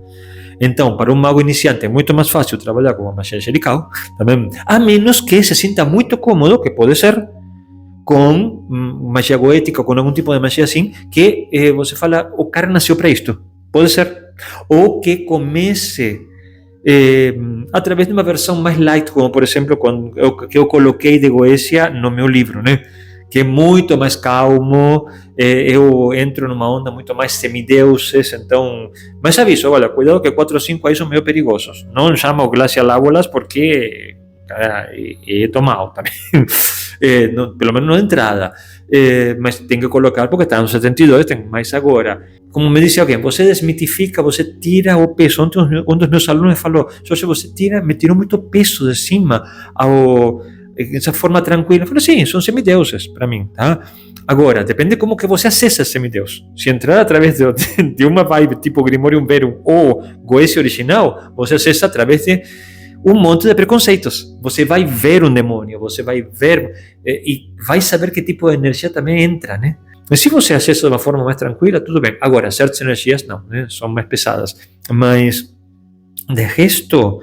Então, para um mago iniciante é muito mais fácil trabalhar com uma magia angelical, também, a menos que se sinta muito cômodo, que pode ser, com magia goética, com algum tipo de magia assim, que você fala, o cara nasceu para isto. Pode ser. Ou que comece através de uma versão mais light, como por exemplo que eu coloquei de Goécia no meu livro, né? Que é muito mais calmo, eu entro numa onda muito mais semideuses, então, mas aviso, olha, cuidado que 4 ou 5 aí são meio perigosos, não chamo Glacial Águilas porque é tomado também, pelo menos na entrada, mas tem que colocar porque está no 72, tem mais agora. Como me disse alguém, você desmitifica, você tira o peso. Ontem um dos meus alunos me falou, Jorge, você me tirou muito peso de cima, essa forma tranquila. Eu falei, sim, são semideuses para mim, tá? Agora, depende como que você acessa esse semideus. Se entrar através de uma vibe tipo Grimorium Verum ou Goécia original, você acessa através de um monte de preconceitos. Você vai ver um demônio, você vai ver e vai saber que tipo de energia também entra, né? Mas se você acessa de uma forma mais tranquila, tudo bem. Agora, certas energias não, né? São mais pesadas. Mas, de resto,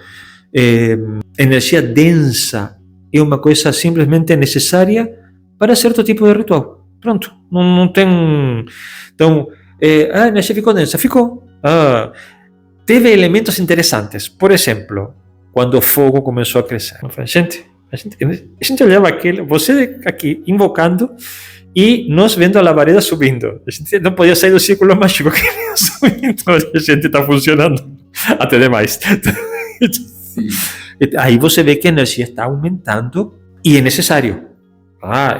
energia densa é uma coisa simplesmente necessária para certo tipo de ritual. Pronto, não tem... Então, a energia ficou densa? Ficou. Teve elementos interessantes. Por exemplo, quando o fogo começou a crescer. Eu falei, a gente olhava aquele, você aqui invocando e nós vendo a labareda subindo. A gente não podia sair do círculo mágico que ia subindo. A gente está funcionando até demais.
Sim.
Aí você vê que a energia está aumentando e é necessário.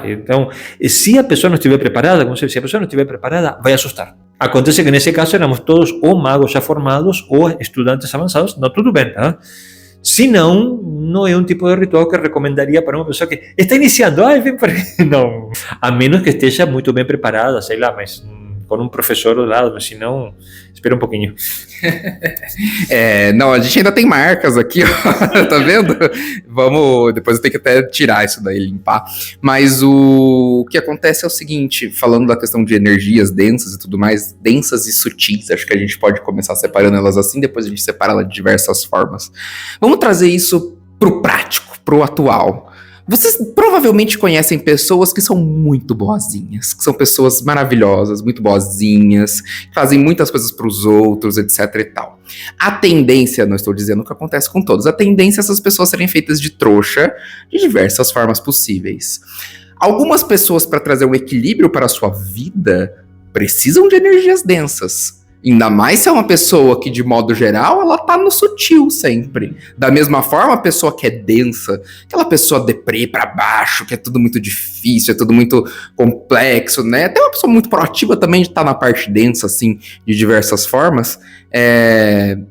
Então, se a pessoa não estiver preparada, como se a pessoa não estiver preparada, vai assustar. Acontece que nesse caso éramos todos ou magos já formados ou estudantes avançados, então tudo bem, tá? Se não, não é um tipo de ritual que recomendaria para uma pessoa que está iniciando. Vem para... Não, a menos que esteja muito bem preparada, sei lá, mas com um professor do lado, mas se não, espera um pouquinho.
Não, a gente ainda tem marcas aqui, ó, tá vendo? Depois eu tenho que até tirar isso daí, limpar. Mas o que acontece é o seguinte, falando da questão de energias densas e tudo mais, densas e sutis, acho que a gente pode começar separando elas assim, depois a gente separa elas de diversas formas. Vamos trazer isso pro prático, pro atual. Vocês provavelmente conhecem pessoas que são muito boazinhas, que são pessoas maravilhosas, muito boazinhas, que fazem muitas coisas para os outros, etc e tal. A tendência, não estou dizendo que acontece com todos, a tendência é essas pessoas serem feitas de trouxa de diversas formas possíveis. Algumas pessoas, para trazer um equilíbrio para a sua vida, precisam de energias densas. Ainda mais se é uma pessoa que, de modo geral, ela tá no sutil sempre. Da mesma forma, a pessoa que é densa, aquela pessoa deprê pra baixo, que é tudo muito difícil, é tudo muito complexo, né? Até uma pessoa muito proativa também de estar na parte densa, assim, de diversas formas.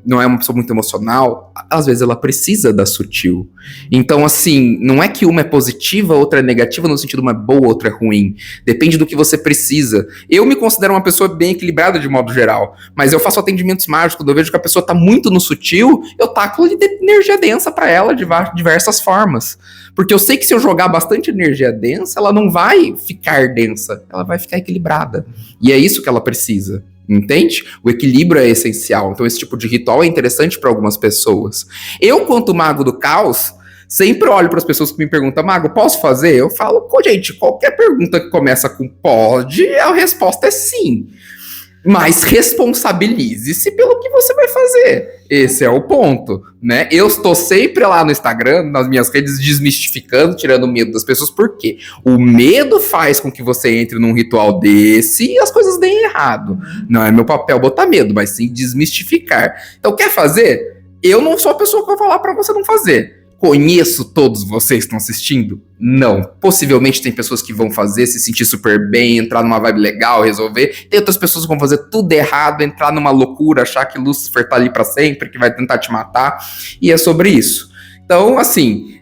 Não é uma pessoa muito emocional, às vezes ela precisa da sutil. Então, assim, não é que uma é positiva, outra é negativa, no sentido uma é boa, outra é ruim. Depende do que você precisa. Eu me considero uma pessoa bem equilibrada de modo geral, mas eu faço atendimentos mágicos, quando eu vejo que a pessoa tá muito no sutil, eu taco energia densa para ela de diversas formas. Porque eu sei que se eu jogar bastante energia densa, ela não vai ficar densa, ela vai ficar equilibrada. E é isso que ela precisa. Entende? O equilíbrio é essencial. Então esse tipo de ritual é interessante para algumas pessoas. Eu, quanto mago do caos, sempre olho para as pessoas que me perguntam, mago, posso fazer? Eu falo, gente, qualquer pergunta que começa com pode, a resposta é sim. Mas responsabilize-se pelo que você vai fazer. Esse é o ponto, né? Eu estou sempre lá no Instagram, nas minhas redes, desmistificando, tirando o medo das pessoas. Por quê? O medo faz com que você entre num ritual desse e as coisas deem errado. Não é meu papel botar medo, mas sim desmistificar. Então, quer fazer? Eu não sou a pessoa que vai falar para você não fazer. Conheço todos vocês que estão assistindo? Não. Possivelmente tem pessoas que vão fazer, se sentir super bem, entrar numa vibe legal, resolver. Tem outras pessoas que vão fazer tudo errado, entrar numa loucura, achar que Lúcifer tá ali pra sempre, que vai tentar te matar. E é sobre isso. Então, assim,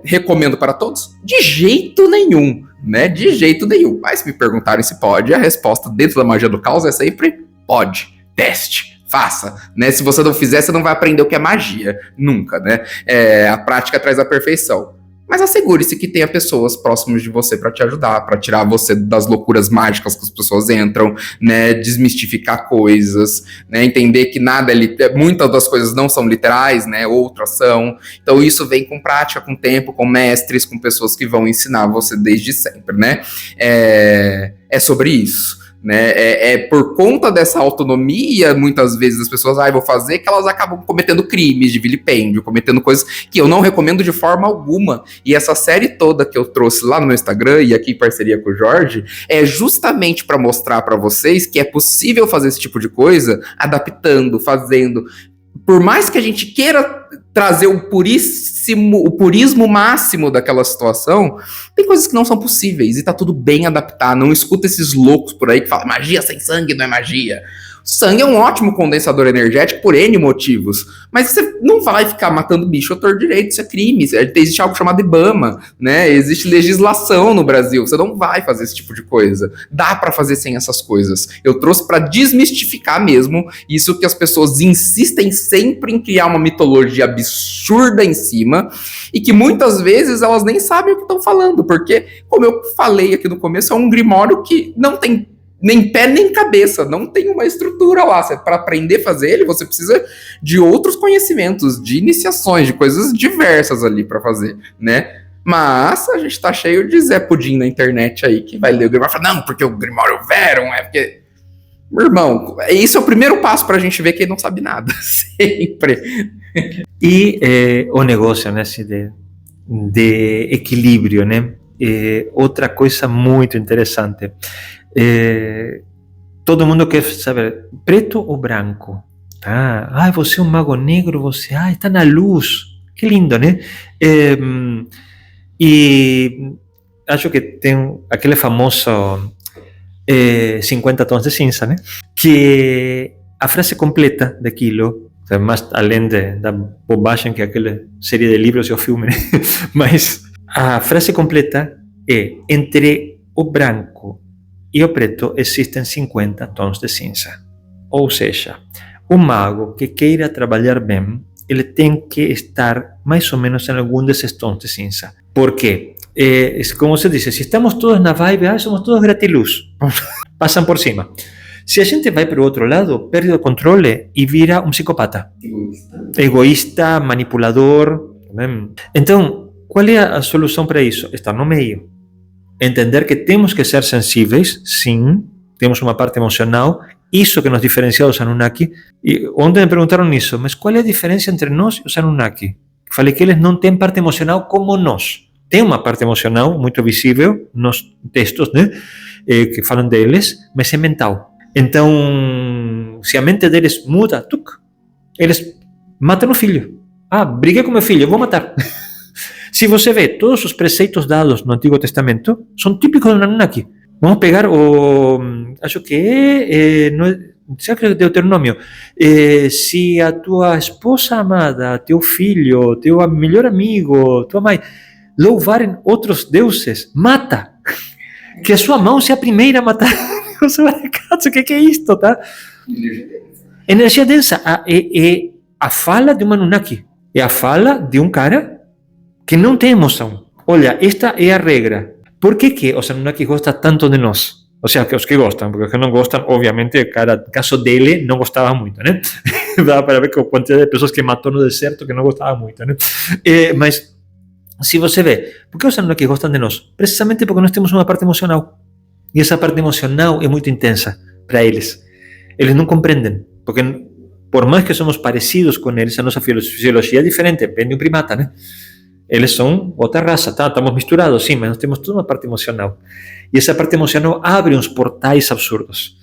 recomendo para todos? De jeito nenhum, né? De jeito nenhum. Mas se me perguntarem se pode, a resposta dentro da magia do caos é sempre pode. Teste. Faça, né? Se você não fizer, você não vai aprender o que é magia. Nunca, né? A prática traz a perfeição. Mas assegure-se que tenha pessoas próximas de você para te ajudar, para tirar você das loucuras mágicas que as pessoas entram, né? Desmistificar coisas, né? Entender que nada muitas das coisas não são literais, né? Outras são. Então isso vem com prática, com tempo, com mestres, com pessoas que vão ensinar você desde sempre, né? É sobre isso. Né? Por conta dessa autonomia, muitas vezes as pessoas vou fazer, que elas acabam cometendo crimes de vilipêndio, cometendo coisas que eu não recomendo de forma alguma. E essa série toda que eu trouxe lá no meu Instagram e aqui em parceria com o Jorge, é justamente para mostrar para vocês que é possível fazer esse tipo de coisa, adaptando, fazendo. Por mais que a gente queira trazer o purismo máximo daquela situação, tem coisas que não são possíveis e tá tudo bem adaptar. Não escuta esses loucos por aí que falam magia sem sangue não é magia. Sangue é um ótimo condensador energético por N motivos, mas você não vai ficar matando bicho à torto direito, isso é crime, existe algo chamado IBAMA, né? Existe legislação no Brasil, você não vai fazer esse tipo de coisa. Dá pra fazer sem essas coisas. Eu trouxe pra desmistificar mesmo isso que as pessoas insistem sempre em criar uma mitologia absurda em cima e que muitas vezes elas nem sabem o que estão falando, porque, como eu falei aqui no começo, é um grimório que não tem nem pé nem cabeça, não tem uma estrutura lá. Para aprender a fazer ele, você precisa de outros conhecimentos, de iniciações, de coisas diversas ali para fazer, né? Mas a gente tá cheio de Zé Pudim na internet aí, que vai ler o Grimório e fala, não, porque o Grimório Verum é porque... Meu irmão, isso é o primeiro passo pra gente ver que ele não sabe nada, sempre.
E o negócio, né, assim, de equilíbrio, né? Outra coisa muito interessante. Todo mundo quer saber, preto ou branco? Tá? Você é um mago negro, você está na luz. Que lindo, né? E acho que tem aquele famoso 50 tons de cinza, né? Que a frase completa daquilo, mais além da bobagem que aquela série de livros e o filme, né? Mas a frase completa é: entre o branco e o preto existem 50 tons de cinza. Ou seja, o mago que queira trabalhar bem, ele tem que estar mais ou menos em algum desses tons de cinza. Por quê? Como você disse, se estamos todos na vibe, somos todos gratiluz, passam por cima. Se a gente vai para o outro lado, perde o controle e vira um psicopata. Egoísta, manipulador. Então, qual é a solução para isso? Estar no meio. Entender que temos que ser sensíveis, sim, temos uma parte emocional, isso que nos diferencia dos Anunnaki. E ontem me perguntaram isso, mas qual é a diferença entre nós e os Anunnaki? Falei que eles não têm parte emocional como nós. Tem uma parte emocional muito visível nos textos, né, que falam deles, mas é mental. Então, se a mente deles muda, eles matam o filho. Briguei com meu filho, eu vou matar. Se você vê, todos os preceitos dados no Antigo Testamento são típicos do Anunnaki. Vamos pegar acho que é Deuteronômio. Se a tua esposa amada, teu filho, teu melhor amigo, tua mãe, louvarem outros deuses, mata. Que a sua mão seja a primeira a matar. O que é isto, tá? Energia densa. É a fala de um Anunnaki. É a fala de um cara que não tem emoção. Olha, esta é a regra. Por que os Anunnaki gostam tanto de nós? Ou seja, que os que gostam, porque os que não gostam, obviamente, o caso dele não gostava muito, né? Dá para ver que a quantidade de pessoas que matou no deserto que não gostava muito, né? Mas, se você vê, por que os Anunnaki gostam de nós? Precisamente porque nós temos uma parte emocional. E essa parte emocional é muito intensa para eles. Eles não compreendem, porque por mais que somos parecidos com eles, a nossa fisiologia é diferente, vem de um primata, né? Eles são outra raça, tá? Estamos misturados, sim, mas nós temos toda uma parte emocional. E essa parte emocional abre uns portais absurdos.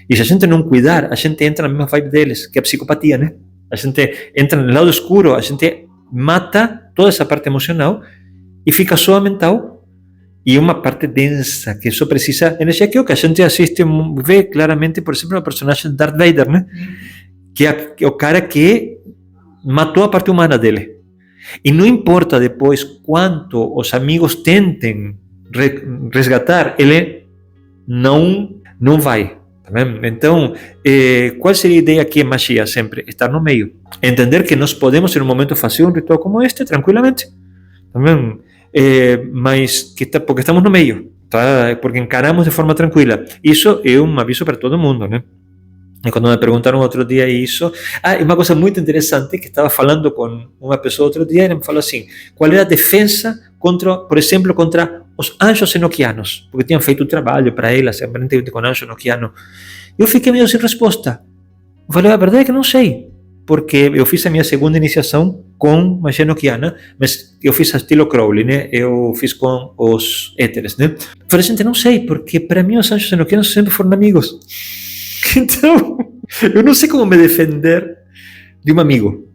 E se a gente não cuidar, a gente entra na mesma vibe deles, que é a psicopatia, né? A gente entra no lado escuro, a gente mata toda essa parte emocional e fica só a mental e uma parte densa, que só precisa energia, que é o que a gente assiste, vê claramente, por exemplo, no personagem de Darth Vader, né? Que é o cara que matou a parte humana dele. E não importa depois quanto os amigos tentem resgatar, ele não vai. Tá vendo? Então, qual seria a ideia aqui em magia sempre? Estar no meio. Entender que nós podemos, em um momento, fazer um ritual como este, tranquilamente. Tá vendo? Mas porque estamos no meio. Tá? Porque encaramos de forma tranquila. Isso é um aviso para todo mundo, né? E quando me perguntaram outro dia isso, uma coisa muito interessante, que estava falando com uma pessoa outro dia, ele me falou assim, qual era a defesa contra, por exemplo, contra os anjos enoquianos, porque tinham feito um trabalho para elas, aparentemente com anjo enoquiano. Eu fiquei meio sem resposta. Eu falei, a verdade é que não sei, porque eu fiz a minha segunda iniciação com magia enoquiana, mas eu fiz a estilo Crowley, né? Eu fiz com os éteres, né? Eu falei, gente, não sei, porque para mim os anjos enoquianos sempre foram amigos. Então, eu não sei como me defender de um amigo.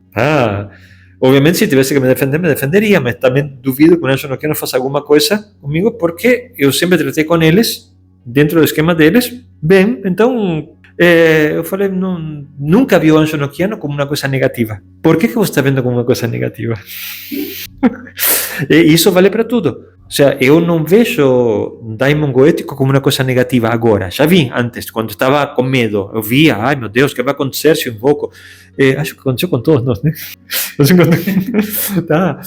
Obviamente, se tivesse que me defenderia, mas também duvido que o anjo enoquiano faça alguma coisa comigo, porque eu sempre tratei com eles, dentro do esquema deles, bem. Então, eu falei, nunca vi o anjo enoquiano como uma coisa negativa. Por que você está vendo como uma coisa negativa? E isso vale para tudo. Ou seja, eu não vejo daimon goético como uma coisa negativa agora. Já vi antes, quando estava com medo. Eu via, ai meu Deus, o que vai acontecer se eu invoco? Acho que aconteceu com todos nós, né? Tá.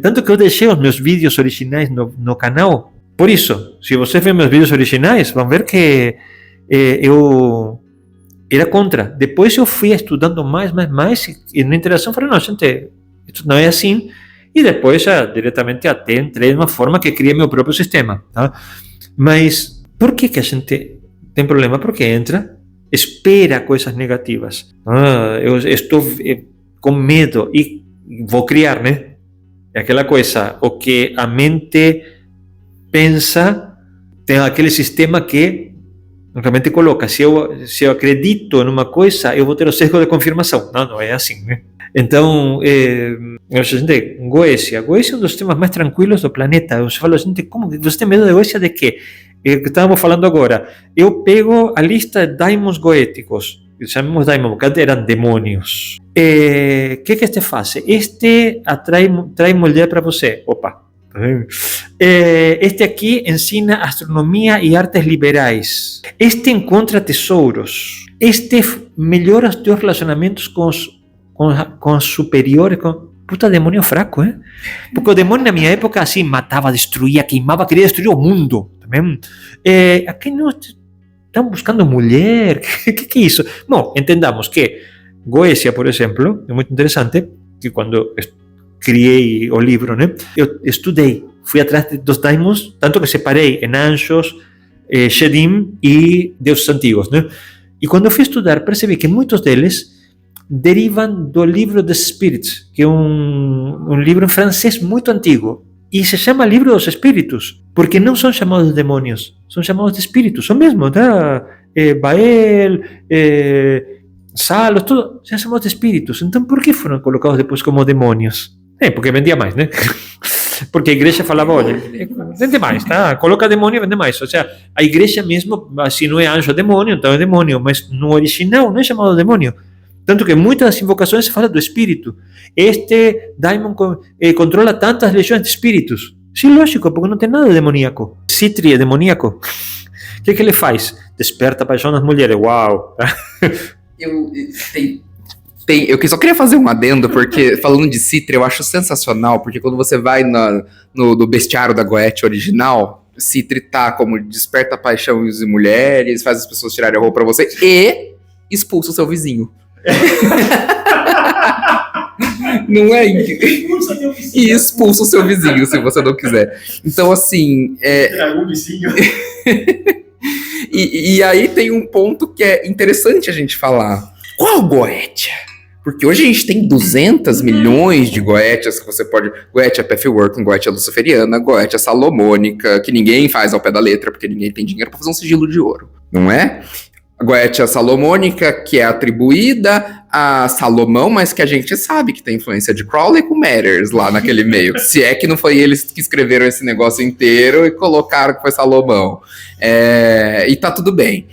Tanto que eu deixei os meus vídeos originais no canal. Por isso, se vocês verem meus vídeos originais, vão ver que eu era contra. Depois eu fui estudando mais, e na interação falei, não, gente, isso não é assim. E depois já diretamente até entrei de uma forma que cria meu próprio sistema, tá? Mas por que a gente tem problema? Porque entra, espera coisas negativas. Eu estou com medo e vou criar, né? É aquela coisa, o que a mente pensa, tem aquele sistema que realmente coloca. Se eu acredito numa coisa, eu vou ter o sesgo de confirmação. Não é assim, né? Então, gente, Goécia é um dos temas mais tranquilos do planeta. Você fala, gente, como você tem medo de Goécia de quê? Que estávamos falando agora. Eu pego a lista de daimons goéticos, que chamamos daimons, porque antes eram demônios. Que este faz? Este traz mulher para você. Opa! Este aqui ensina astronomia e artes liberais. Este encontra tesouros. Este melhora os teus relacionamentos com os superiores. Puta, demônio fraco, hein? Porque o demônio na minha época assim matava, destruía, queimava, queria destruir o mundo. Também. Aqui não estão buscando mulher. Que é isso? Bom, entendamos que Goécia, por exemplo, é muito interessante que quando criei o livro, né? Eu estudei, fui atrás dos daimons, tanto que separei em anjos, Shedim e deuses antigos, né? E quando eu fui estudar, percebi que muitos deles derivam do livro de Spirits, que é um livro em francês muito antigo, e se chama Livro dos Espíritos, porque não são chamados de demônios, são chamados de espíritos, são mesmo, tá? Bael, Salos, tudo, são chamados de espíritos. Então, por que foram colocados depois como demônios? Porque vendia mais, né? Porque a igreja falava, olha, vende mais, tá? Coloca demônio, vende mais. Ou seja, a igreja mesmo, assim, não é anjo, é demônio, então é demônio, mas no original não é chamado demônio. Tanto que muitas das invocações se fala do espírito. Este daimon controla tantas legiões de espíritos. Sim, lógico, porque não tem nada de demoníaco. Citri é demoníaco. O que ele faz? Desperta a paixão nas mulheres. Uau!
Eu só queria fazer um adendo, porque falando de Citri, eu acho sensacional, porque quando você vai no bestiário da Goethe original, Citri tá como desperta a paixão de mulheres, faz as pessoas tirarem a roupa pra você e expulsa o seu vizinho. Não é? E expulsa o seu vizinho, se você não quiser. Então, assim. E aí tem um ponto que é interessante a gente falar. Qual Goetia? Porque hoje a gente tem 200 milhões de Goetias que você pode... Goetia Pathworking, Goetia Luciferiana, Goetia Salomônica, que ninguém faz ao pé da letra, porque ninguém tem dinheiro para fazer um sigilo de ouro, não é? A Goetia Salomônica, que é atribuída a Salomão, mas que a gente sabe que tem influência de Crowley com Matters lá naquele meio. Se é que não foi eles que escreveram esse negócio inteiro e colocaram que foi Salomão. E tá tudo bem.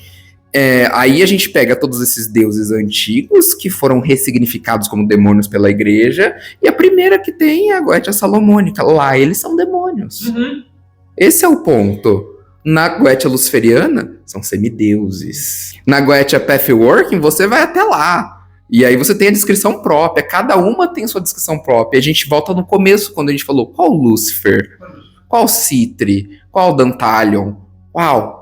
Aí a gente pega todos esses deuses antigos que foram ressignificados como demônios pela igreja, e a primeira que tem é a Goetia Salomônica. Lá eles são demônios. Uhum. Esse é o ponto. Na Goetia Luciferiana, são semideuses. Na Goetia Pathworking, você vai até lá. E aí você tem a descrição própria. Cada uma tem sua descrição própria. A gente volta no começo, quando a gente falou qual Lúcifer, qual Citri, qual Dantalion, qual...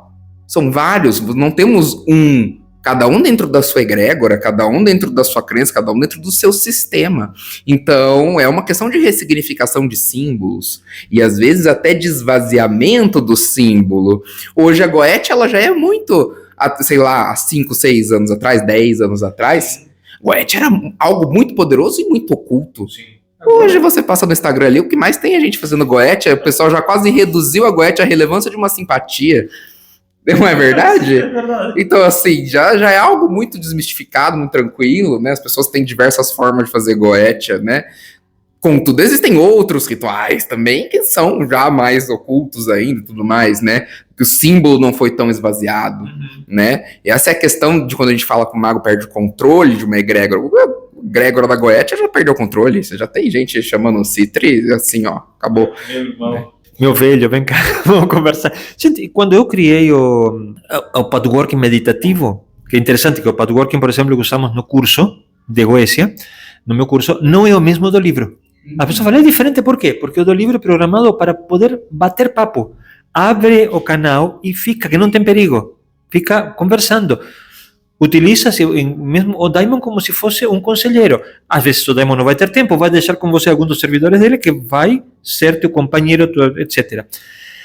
São vários, não temos um, cada um dentro da sua egrégora, cada um dentro da sua crença, cada um dentro do seu sistema. Então, é uma questão de ressignificação de símbolos, e às vezes até de esvaziamento do símbolo. Hoje a Goethe, ela já é muito, sei lá, há 5, 6 anos atrás, 10 anos atrás, Goethe era algo muito poderoso e muito oculto. Sim. Hoje você passa no Instagram ali, o que mais tem a gente fazendo Goethe, o pessoal já quase reduziu a Goethe à relevância de uma simpatia. Não é verdade? É verdade. Então, assim, já é algo muito desmistificado, muito tranquilo, né? As pessoas têm diversas formas de fazer Goetia, né? Contudo, existem outros rituais também que são já mais ocultos ainda e tudo mais, né? Que o símbolo não foi tão esvaziado, né? E essa é a questão de quando a gente fala que o mago perde o controle de uma egrégora. O egrégora da Goetia já perdeu o controle. Você já tem gente chamando o Citri, assim, ó, acabou.
Meu irmão. Meu velho, vem cá, vamos conversar. Gente, quando eu criei o pathworking meditativo, que é interessante que o pathworking, por exemplo, que usamos no curso de Goécia, no meu curso, não é o mesmo do livro. A pessoa fala, é diferente por quê? Porque o do livro é programado para poder bater papo. Abre o canal e fica, que não tem perigo. Fica conversando. Utiliza mesmo o daimon como se fosse um conselheiro. Às vezes o daimon não vai ter tempo, vai deixar com você algum dos servidores dele que vai ser teu companheiro, etc.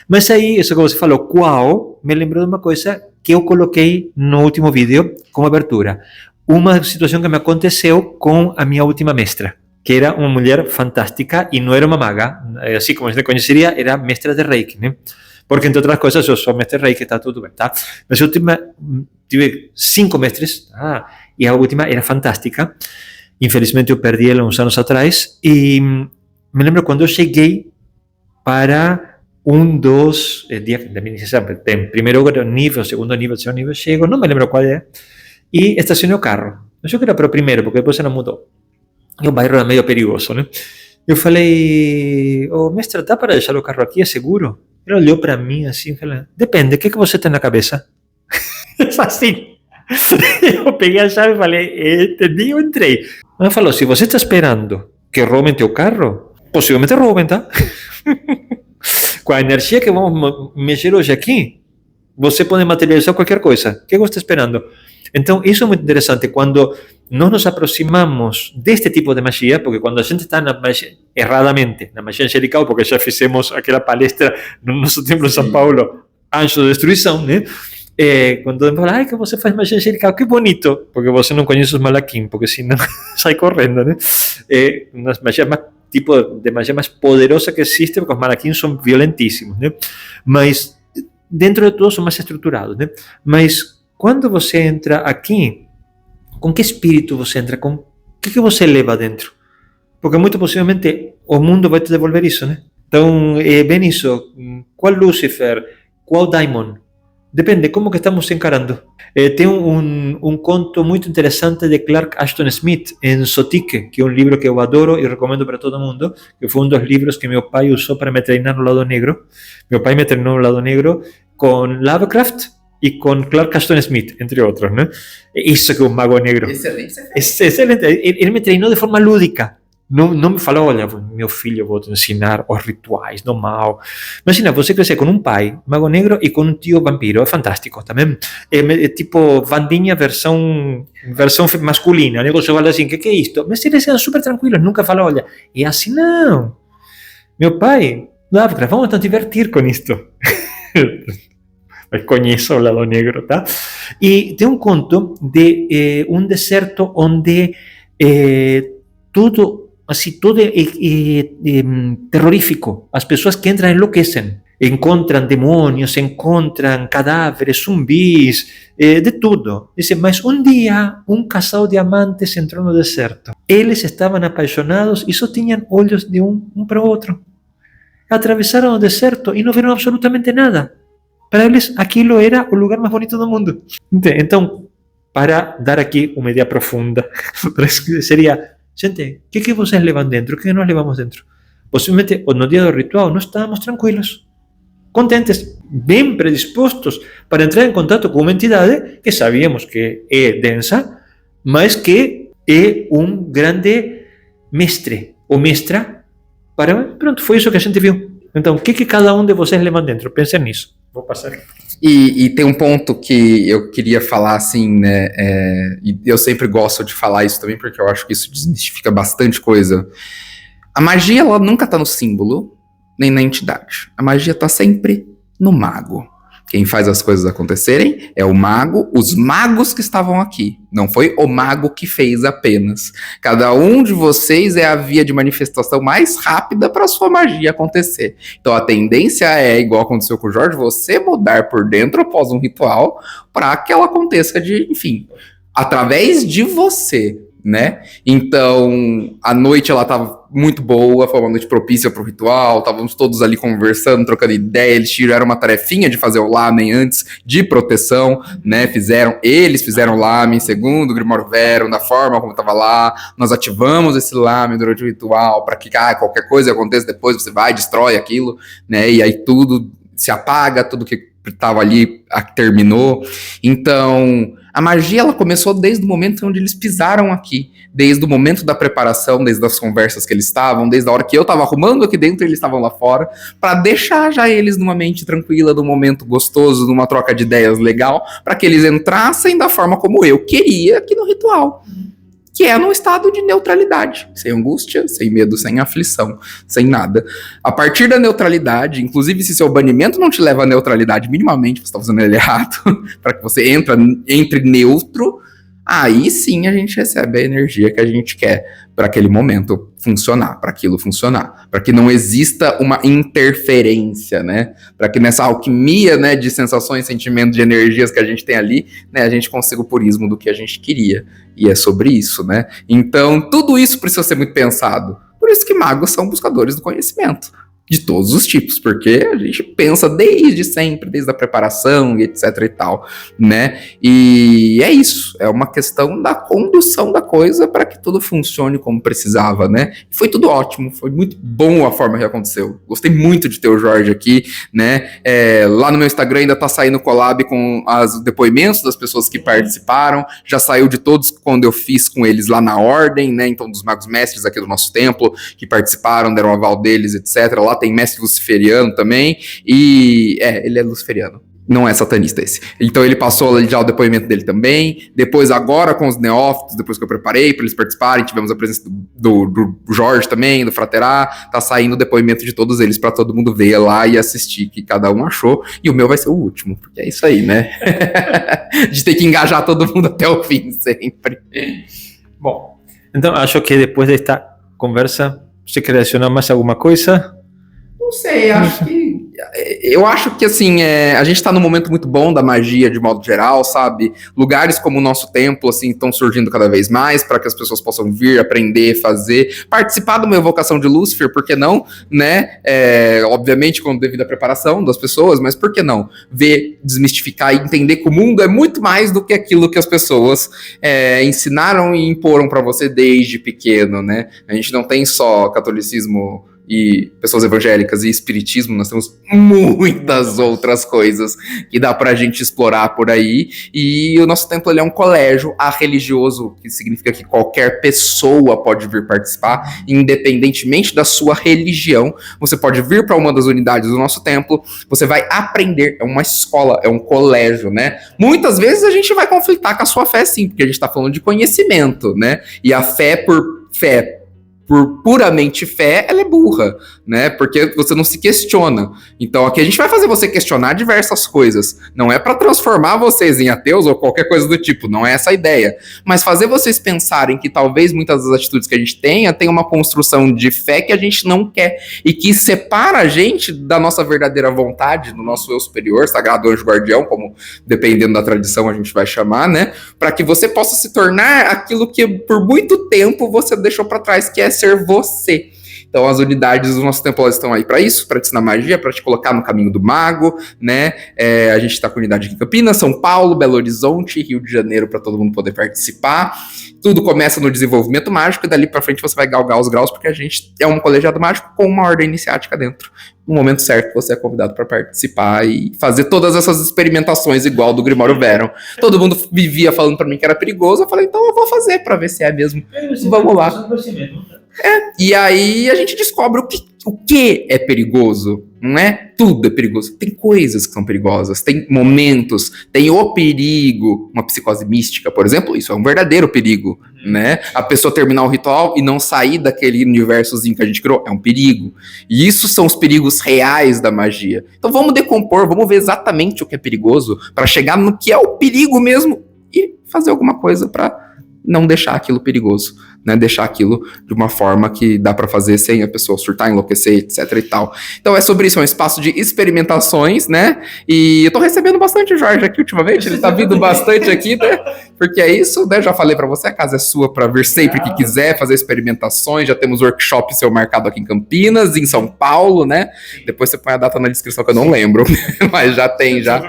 Mas aí, isso que você falou, qual, me lembrou de uma coisa que eu coloquei no último vídeo como abertura. Uma situação que me aconteceu com a minha última mestra, que era uma mulher fantástica e não era uma maga, assim como a gente conheceria, era mestra de Reiki, né? Porque, entre outras coisas, eu sou mestre Reiki, está tudo bem, tá? Mas eu tive 5 mestres, e a última era fantástica. Infelizmente, eu perdi ela uns anos atrás, e me lembro quando eu cheguei para dos dias da minha iniciação, tem primeiro nível, segundo nível, terceiro nível, chego, não me lembro qual é, e estacionei o carro. Eu achei que era para o primeiro, porque depois ela mudou. E o bairro era meio perigoso, né? Eu falei, mestre, dá para deixar o carro aqui, é seguro? Ele olhou para mim assim e falou, depende, o que você tem na cabeça? Assim. Eu peguei a chave e falei, entendi, eu entrei. Ela falou, se você está esperando que roubem teu carro, possivelmente roubem, tá? Com a energia que vamos mexer hoje aqui, você pode materializar qualquer coisa. O que você está esperando? Então, isso é muito interessante. Quando nós nos aproximamos deste tipo de magia, porque quando a gente está na magia, erradamente, na magia angelical, porque já fizemos aquela palestra no nosso templo em São Paulo, Anjo da Destruição, né? Quando eu falo, ai, que você faz magia angelical, que bonito, porque você não conhece os malaquim, porque senão sai correndo, né? Umas magias mais, tipo de magia mais poderosa que existe, porque os malaquins são violentíssimos, né? Mas, dentro de tudo, são mais estruturados, né? Mas, quando você entra aqui, com que espírito você entra? Com o que você leva dentro? Porque muito possivelmente o mundo vai te devolver isso, né? Então, é bem isso. Qual Lúcifer? Qual Daimon? Depende, como que estamos encarando. Tem um conto muito interessante de Clark Ashton Smith, em Sotique, que é um livro que eu adoro e recomendo para todo mundo, que foi um dos livros que meu pai usou para me treinar no lado negro. Meu pai me treinou no lado negro com Lovecraft e com Clark Ashton Smith, entre outros, né? Isso que é um mago negro.
Excelente.
Excelente. Ele me treinou de forma lúdica. Não me falou, olha, meu filho, eu vou te ensinar os rituais do mal. Imagina, você crescer com um pai mago negro e com um tio vampiro, é fantástico também. É tipo Vandinha versão masculina, né? Você fala assim, que é isto? Mas eles eram super tranquilos, nunca falam, olha, é assim não. Meu pai, Lovecraft, vamos nos divertir com isto. Mas conheço o lado negro, tá? E tem um conto de um deserto onde tudo assim, tudo é terrorífico. As pessoas que entram enlouquecem. Encontram demônios, encontram cadáveres, zumbis, de tudo. Dice, mas um dia, um casal de amantes entrou no deserto. Eles estavam apaixonados e só tinham olhos de um para o outro. Atravessaram o deserto e não viram absolutamente nada. Para eles, aquilo era o lugar mais bonito do mundo. Então, para dar aqui uma ideia profunda, seria... Gente, o que vocês levam dentro? O que nós levamos dentro? Possivelmente, no dia do ritual, nós estávamos tranquilos, contentes, bem predispostos para entrar em contato com uma entidade que sabíamos que é densa, mas que é um grande mestre ou mestra. Pronto, foi isso que a gente viu. Então, o que cada um de vocês leva dentro? Pensem nisso. Vou passar aqui.
E tem um ponto que eu queria falar, assim, né, e eu sempre gosto de falar isso também, porque eu acho que isso desmistifica bastante coisa. A magia, ela nunca tá no símbolo, nem na entidade. A magia tá sempre no mago. Quem faz as coisas acontecerem é o mago, os magos que estavam aqui. Não foi o mago que fez apenas. Cada um de vocês é a via de manifestação mais rápida para sua magia acontecer. Então a tendência é, igual aconteceu com o Jorge, você mudar por dentro após um ritual para que ela aconteça enfim, através de você, né? Então, a noite ela tava muito boa, foi uma noite propícia pro ritual, estávamos todos ali conversando, trocando ideia, eles tiraram uma tarefinha de fazer o lamen antes de proteção, né? Eles fizeram o lamen segundo o Grimório Verum, da forma como estava lá, nós ativamos esse lamen durante o ritual para que qualquer coisa aconteça depois, você vai, destrói aquilo, né? E aí tudo se apaga, tudo que estava ali terminou. Então, A magia, ela começou desde o momento onde eles pisaram aqui, desde o momento da preparação, desde as conversas que eles estavam, desde a hora que eu estava arrumando aqui dentro e eles estavam lá fora, para deixar já eles numa mente tranquila, num momento gostoso, numa troca de ideias legal, para que eles entrassem da forma como eu queria aqui no ritual. Que é num estado de neutralidade, sem angústia, sem medo, sem aflição, sem nada. A partir da neutralidade, inclusive se seu banimento não te leva à neutralidade minimamente, você está fazendo ele errado, para que você entre neutro, aí sim a gente recebe a energia que a gente quer para aquele momento funcionar, para aquilo funcionar, para que não exista uma interferência, né? Para que nessa alquimia, né, de sensações, sentimentos, de energias que a gente tem ali, né, a gente consiga o purismo do que a gente queria. E é sobre isso, né? Então, tudo isso precisa ser muito pensado. Por isso que magos são buscadores do conhecimento. De todos os tipos, porque a gente pensa desde sempre, desde a preparação e etc e tal, né? E é isso, é uma questão da condução da coisa para que tudo funcione como precisava, né? Foi tudo ótimo, foi muito bom a forma que aconteceu. Gostei muito de ter o Jorge aqui, né? Lá no meu Instagram ainda tá saindo collab com os depoimentos das pessoas que participaram, já saiu de todos quando eu fiz com eles lá na ordem, né? Então, dos magos mestres aqui do nosso templo, que participaram, deram aval deles, etc. Lá tem mestre luciferiano também, e ele é luciferiano, não é satanista esse. Então ele passou já o depoimento dele também, depois agora com os neófitos, depois que eu preparei para eles participarem, tivemos a presença do Jorge também, do Fraterá, tá saindo o depoimento de todos eles para todo mundo ver lá e assistir o que cada um achou, e o meu vai ser o último, porque é isso aí, né? De ter que engajar todo mundo até o fim, sempre.
Bom, então acho que depois desta conversa, você quer adicionar mais alguma coisa?
Não sei, eu acho que assim, a gente tá num momento muito bom da magia de modo geral, sabe? Lugares como o nosso templo, assim, estão surgindo cada vez mais para que as pessoas possam vir, aprender, fazer, participar de uma evocação de Lúcifer, por que não, né? Obviamente com devido à preparação das pessoas, mas por que não? Ver, desmistificar e entender que o mundo é muito mais do que aquilo que as pessoas ensinaram e imporam para você desde pequeno, né? A gente não tem só catolicismo e pessoas evangélicas e espiritismo, nós temos muitas outras coisas que dá pra gente explorar por aí, e o nosso templo ele é um colégio religioso, que significa que qualquer pessoa pode vir participar, independentemente da sua religião. Você pode vir para uma das unidades do nosso templo, você vai aprender, é uma escola, é um colégio, né? Muitas vezes a gente vai conflitar com a sua fé sim, porque a gente tá falando de conhecimento, né? E a fé por puramente fé, ela é burra, né? Porque você não se questiona. Então aqui a gente vai fazer você questionar diversas coisas. Não é para transformar vocês em ateus ou qualquer coisa do tipo, não é essa a ideia. Mas fazer vocês pensarem que talvez muitas das atitudes que a gente tenha uma construção de fé que a gente não quer e que separa a gente da nossa verdadeira vontade, do nosso eu superior, sagrado anjo guardião, como dependendo da tradição a gente vai chamar, né? Para que você possa se tornar aquilo que por muito tempo você deixou para trás, que é ser você. Então as unidades do nosso templo estão aí para isso, para te ensinar magia, para te colocar no caminho do mago, né? A gente está com unidade aqui em Campinas, São Paulo, Belo Horizonte, Rio de Janeiro, para todo mundo poder participar. Tudo começa no desenvolvimento mágico e dali para frente você vai galgar os graus, porque a gente é um colegiado mágico com uma ordem iniciática dentro. No momento certo você é convidado para participar e fazer todas essas experimentações igual do Grimório Verum. Todo mundo vivia falando para mim que era perigoso, eu falei, então eu vou fazer para ver se é mesmo. Vamos lá. E aí a gente descobre o que é perigoso. Não é tudo é perigoso. Tem coisas que são perigosas, tem momentos, tem o perigo. Uma psicose mística, por exemplo, isso é um verdadeiro perigo, né? A pessoa terminar o ritual e não sair daquele universozinho que a gente criou é um perigo. E isso são os perigos reais da magia. Então vamos decompor, vamos ver exatamente o que é perigoso para chegar no que é o perigo mesmo e fazer alguma coisa para não deixar aquilo perigoso, né? Deixar aquilo de uma forma que dá para fazer sem a pessoa surtar, enlouquecer, etc e tal. Então é sobre isso, é um espaço de experimentações, né? E eu tô recebendo bastante o Jorge aqui ultimamente, ele tá vindo bastante aqui, né? Porque é isso, né? Já falei para você, a casa é sua para vir sempre que quiser, fazer experimentações, já temos workshop seu marcado aqui em Campinas, em São Paulo, né? Depois você põe a data na descrição que eu não lembro, mas já tem, já.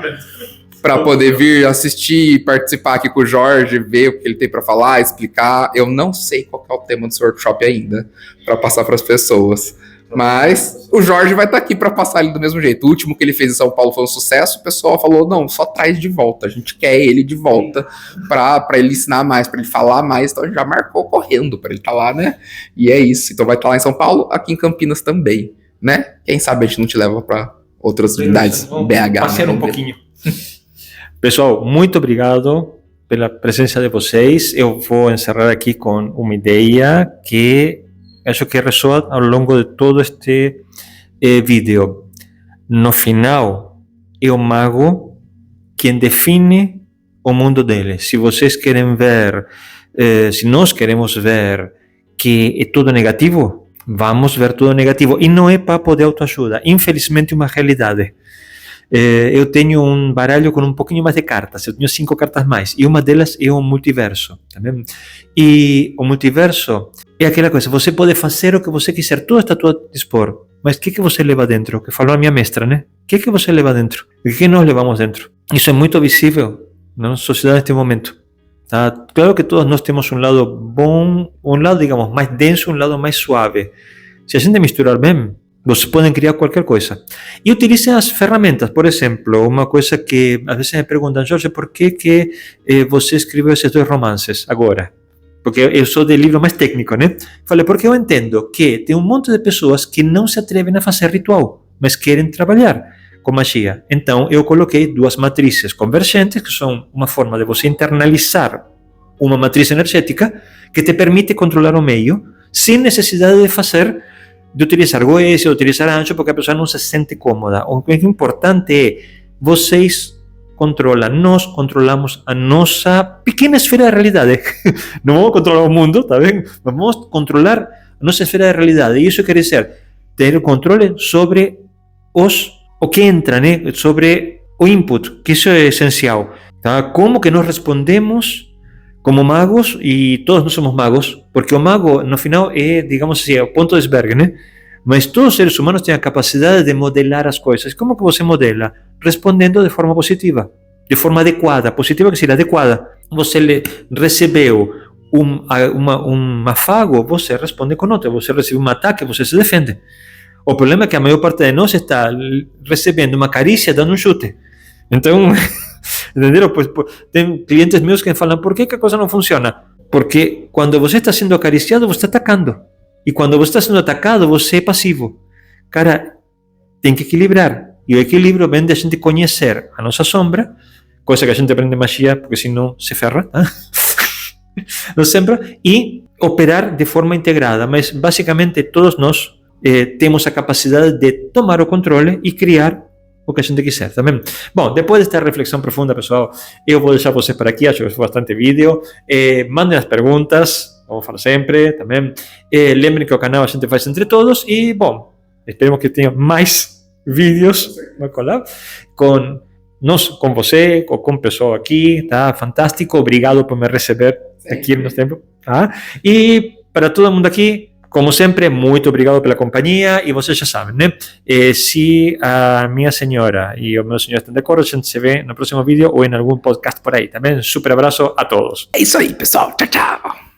Para poder vir assistir, participar aqui com o Jorge, ver o que ele tem para falar, explicar. Eu não sei qual é o tema do seu workshop ainda, para passar para as pessoas. Mas o Jorge vai estar aqui para passar ele do mesmo jeito. O último que ele fez em São Paulo foi um sucesso. O pessoal falou: não, só traz de volta. A gente quer ele de volta para ele ensinar mais, para ele falar mais. Então já marcou correndo para ele estar lá, né? E é isso. Então vai estar lá em São Paulo, aqui em Campinas também, né? Quem sabe a gente não te leva para outras unidades BH.
Passear um pouquinho. Pessoal, muito obrigado pela presença de vocês. Eu vou encerrar aqui com uma ideia que acho que ressoa ao longo de todo este vídeo. No final, é o mago quem define o mundo dele. Se vocês querem ver, se nós queremos ver que é tudo negativo, vamos ver tudo negativo. E não é papo de autoajuda. Infelizmente, é uma realidade. Eu tenho um baralho com um pouquinho mais de cartas, eu tenho 5 cartas mais, e uma delas é o multiverso, tá bem? E o multiverso é aquela coisa, você pode fazer o que você quiser, tudo está a tuo dispor, mas o que você leva dentro? Que falou a minha mestra, né? O que você leva dentro? O que nós levamos dentro? Isso é muito visível na nossa sociedade neste momento. Tá? Claro que todos nós temos um lado bom, um lado, digamos, mais denso, um lado mais suave. Se a gente misturar bem, vocês podem criar qualquer coisa. E utilizem as ferramentas. Por exemplo, uma coisa que às vezes me perguntam: Jorge, por que você escreveu esses 2 romances agora? Porque eu sou de livro mais técnico, né? Falei, porque eu entendo que tem um monte de pessoas que não se atrevem a fazer ritual, mas querem trabalhar com magia. Então, eu coloquei 2 matrizes convergentes, que são uma forma de você internalizar uma matriz energética que te permite controlar o meio, sem necessidade de utilizar goécia, de utilizar anjo, porque a pessoa não se sente cômoda. O que é importante é, vocês controlam, nós controlamos a nossa pequena esfera de realidade. Não vamos controlar o mundo, tá bem? Vamos controlar a nossa esfera de realidade. E isso quer dizer ter o controle sobre o que entra, né? Sobre o input, que isso é essencial. Tá? Como que nós respondemos como magos, e todos nós somos magos, porque o mago, no final, é, digamos assim, o ponto de iceberg, né? Mas todos os seres humanos têm a capacidade de modelar as coisas. Como que você modela? Respondendo de forma positiva, de forma adequada. Positiva quer dizer adequada. Você recebeu um afago, você responde com outro. Você recebeu um ataque, você se defende. O problema é que a maior parte de nós está recebendo uma carícia, dando um chute. Então... Entenderam? Pues, tem clientes meus que falam: por que a coisa não funciona? Porque quando você está sendo acariciado, você está atacando. E quando você está sendo atacado, você é passivo. Cara, tem que equilibrar. E o equilíbrio vem de a gente conhecer a nossa sombra, coisa que a gente aprende magia, porque senão se ferra, tá? Não sempre, e operar de forma integrada. Mas basicamente todos nós temos a capacidade de tomar o controle e criar o que a gente quiser, tá bem? Bom, depois desta reflexão profunda, pessoal, eu vou deixar vocês por aqui, acho que foi bastante vídeo. Mandem as perguntas, como falo sempre, também. Lembrem que o canal a gente faz entre todos e, bom, esperemos que tenha mais vídeos, vai colar, com você, com o pessoal aqui, tá? Fantástico, obrigado por me receber aqui no tempo, tá? E para todo mundo aqui, como sempre, muito obrigado pela companhia e vocês já sabem, né? Se a minha senhora e o meu senhor estão de acordo, a gente se vê no próximo vídeo ou em algum podcast por aí, também. Super abraço a todos.
É isso aí, pessoal. Tchau, tchau.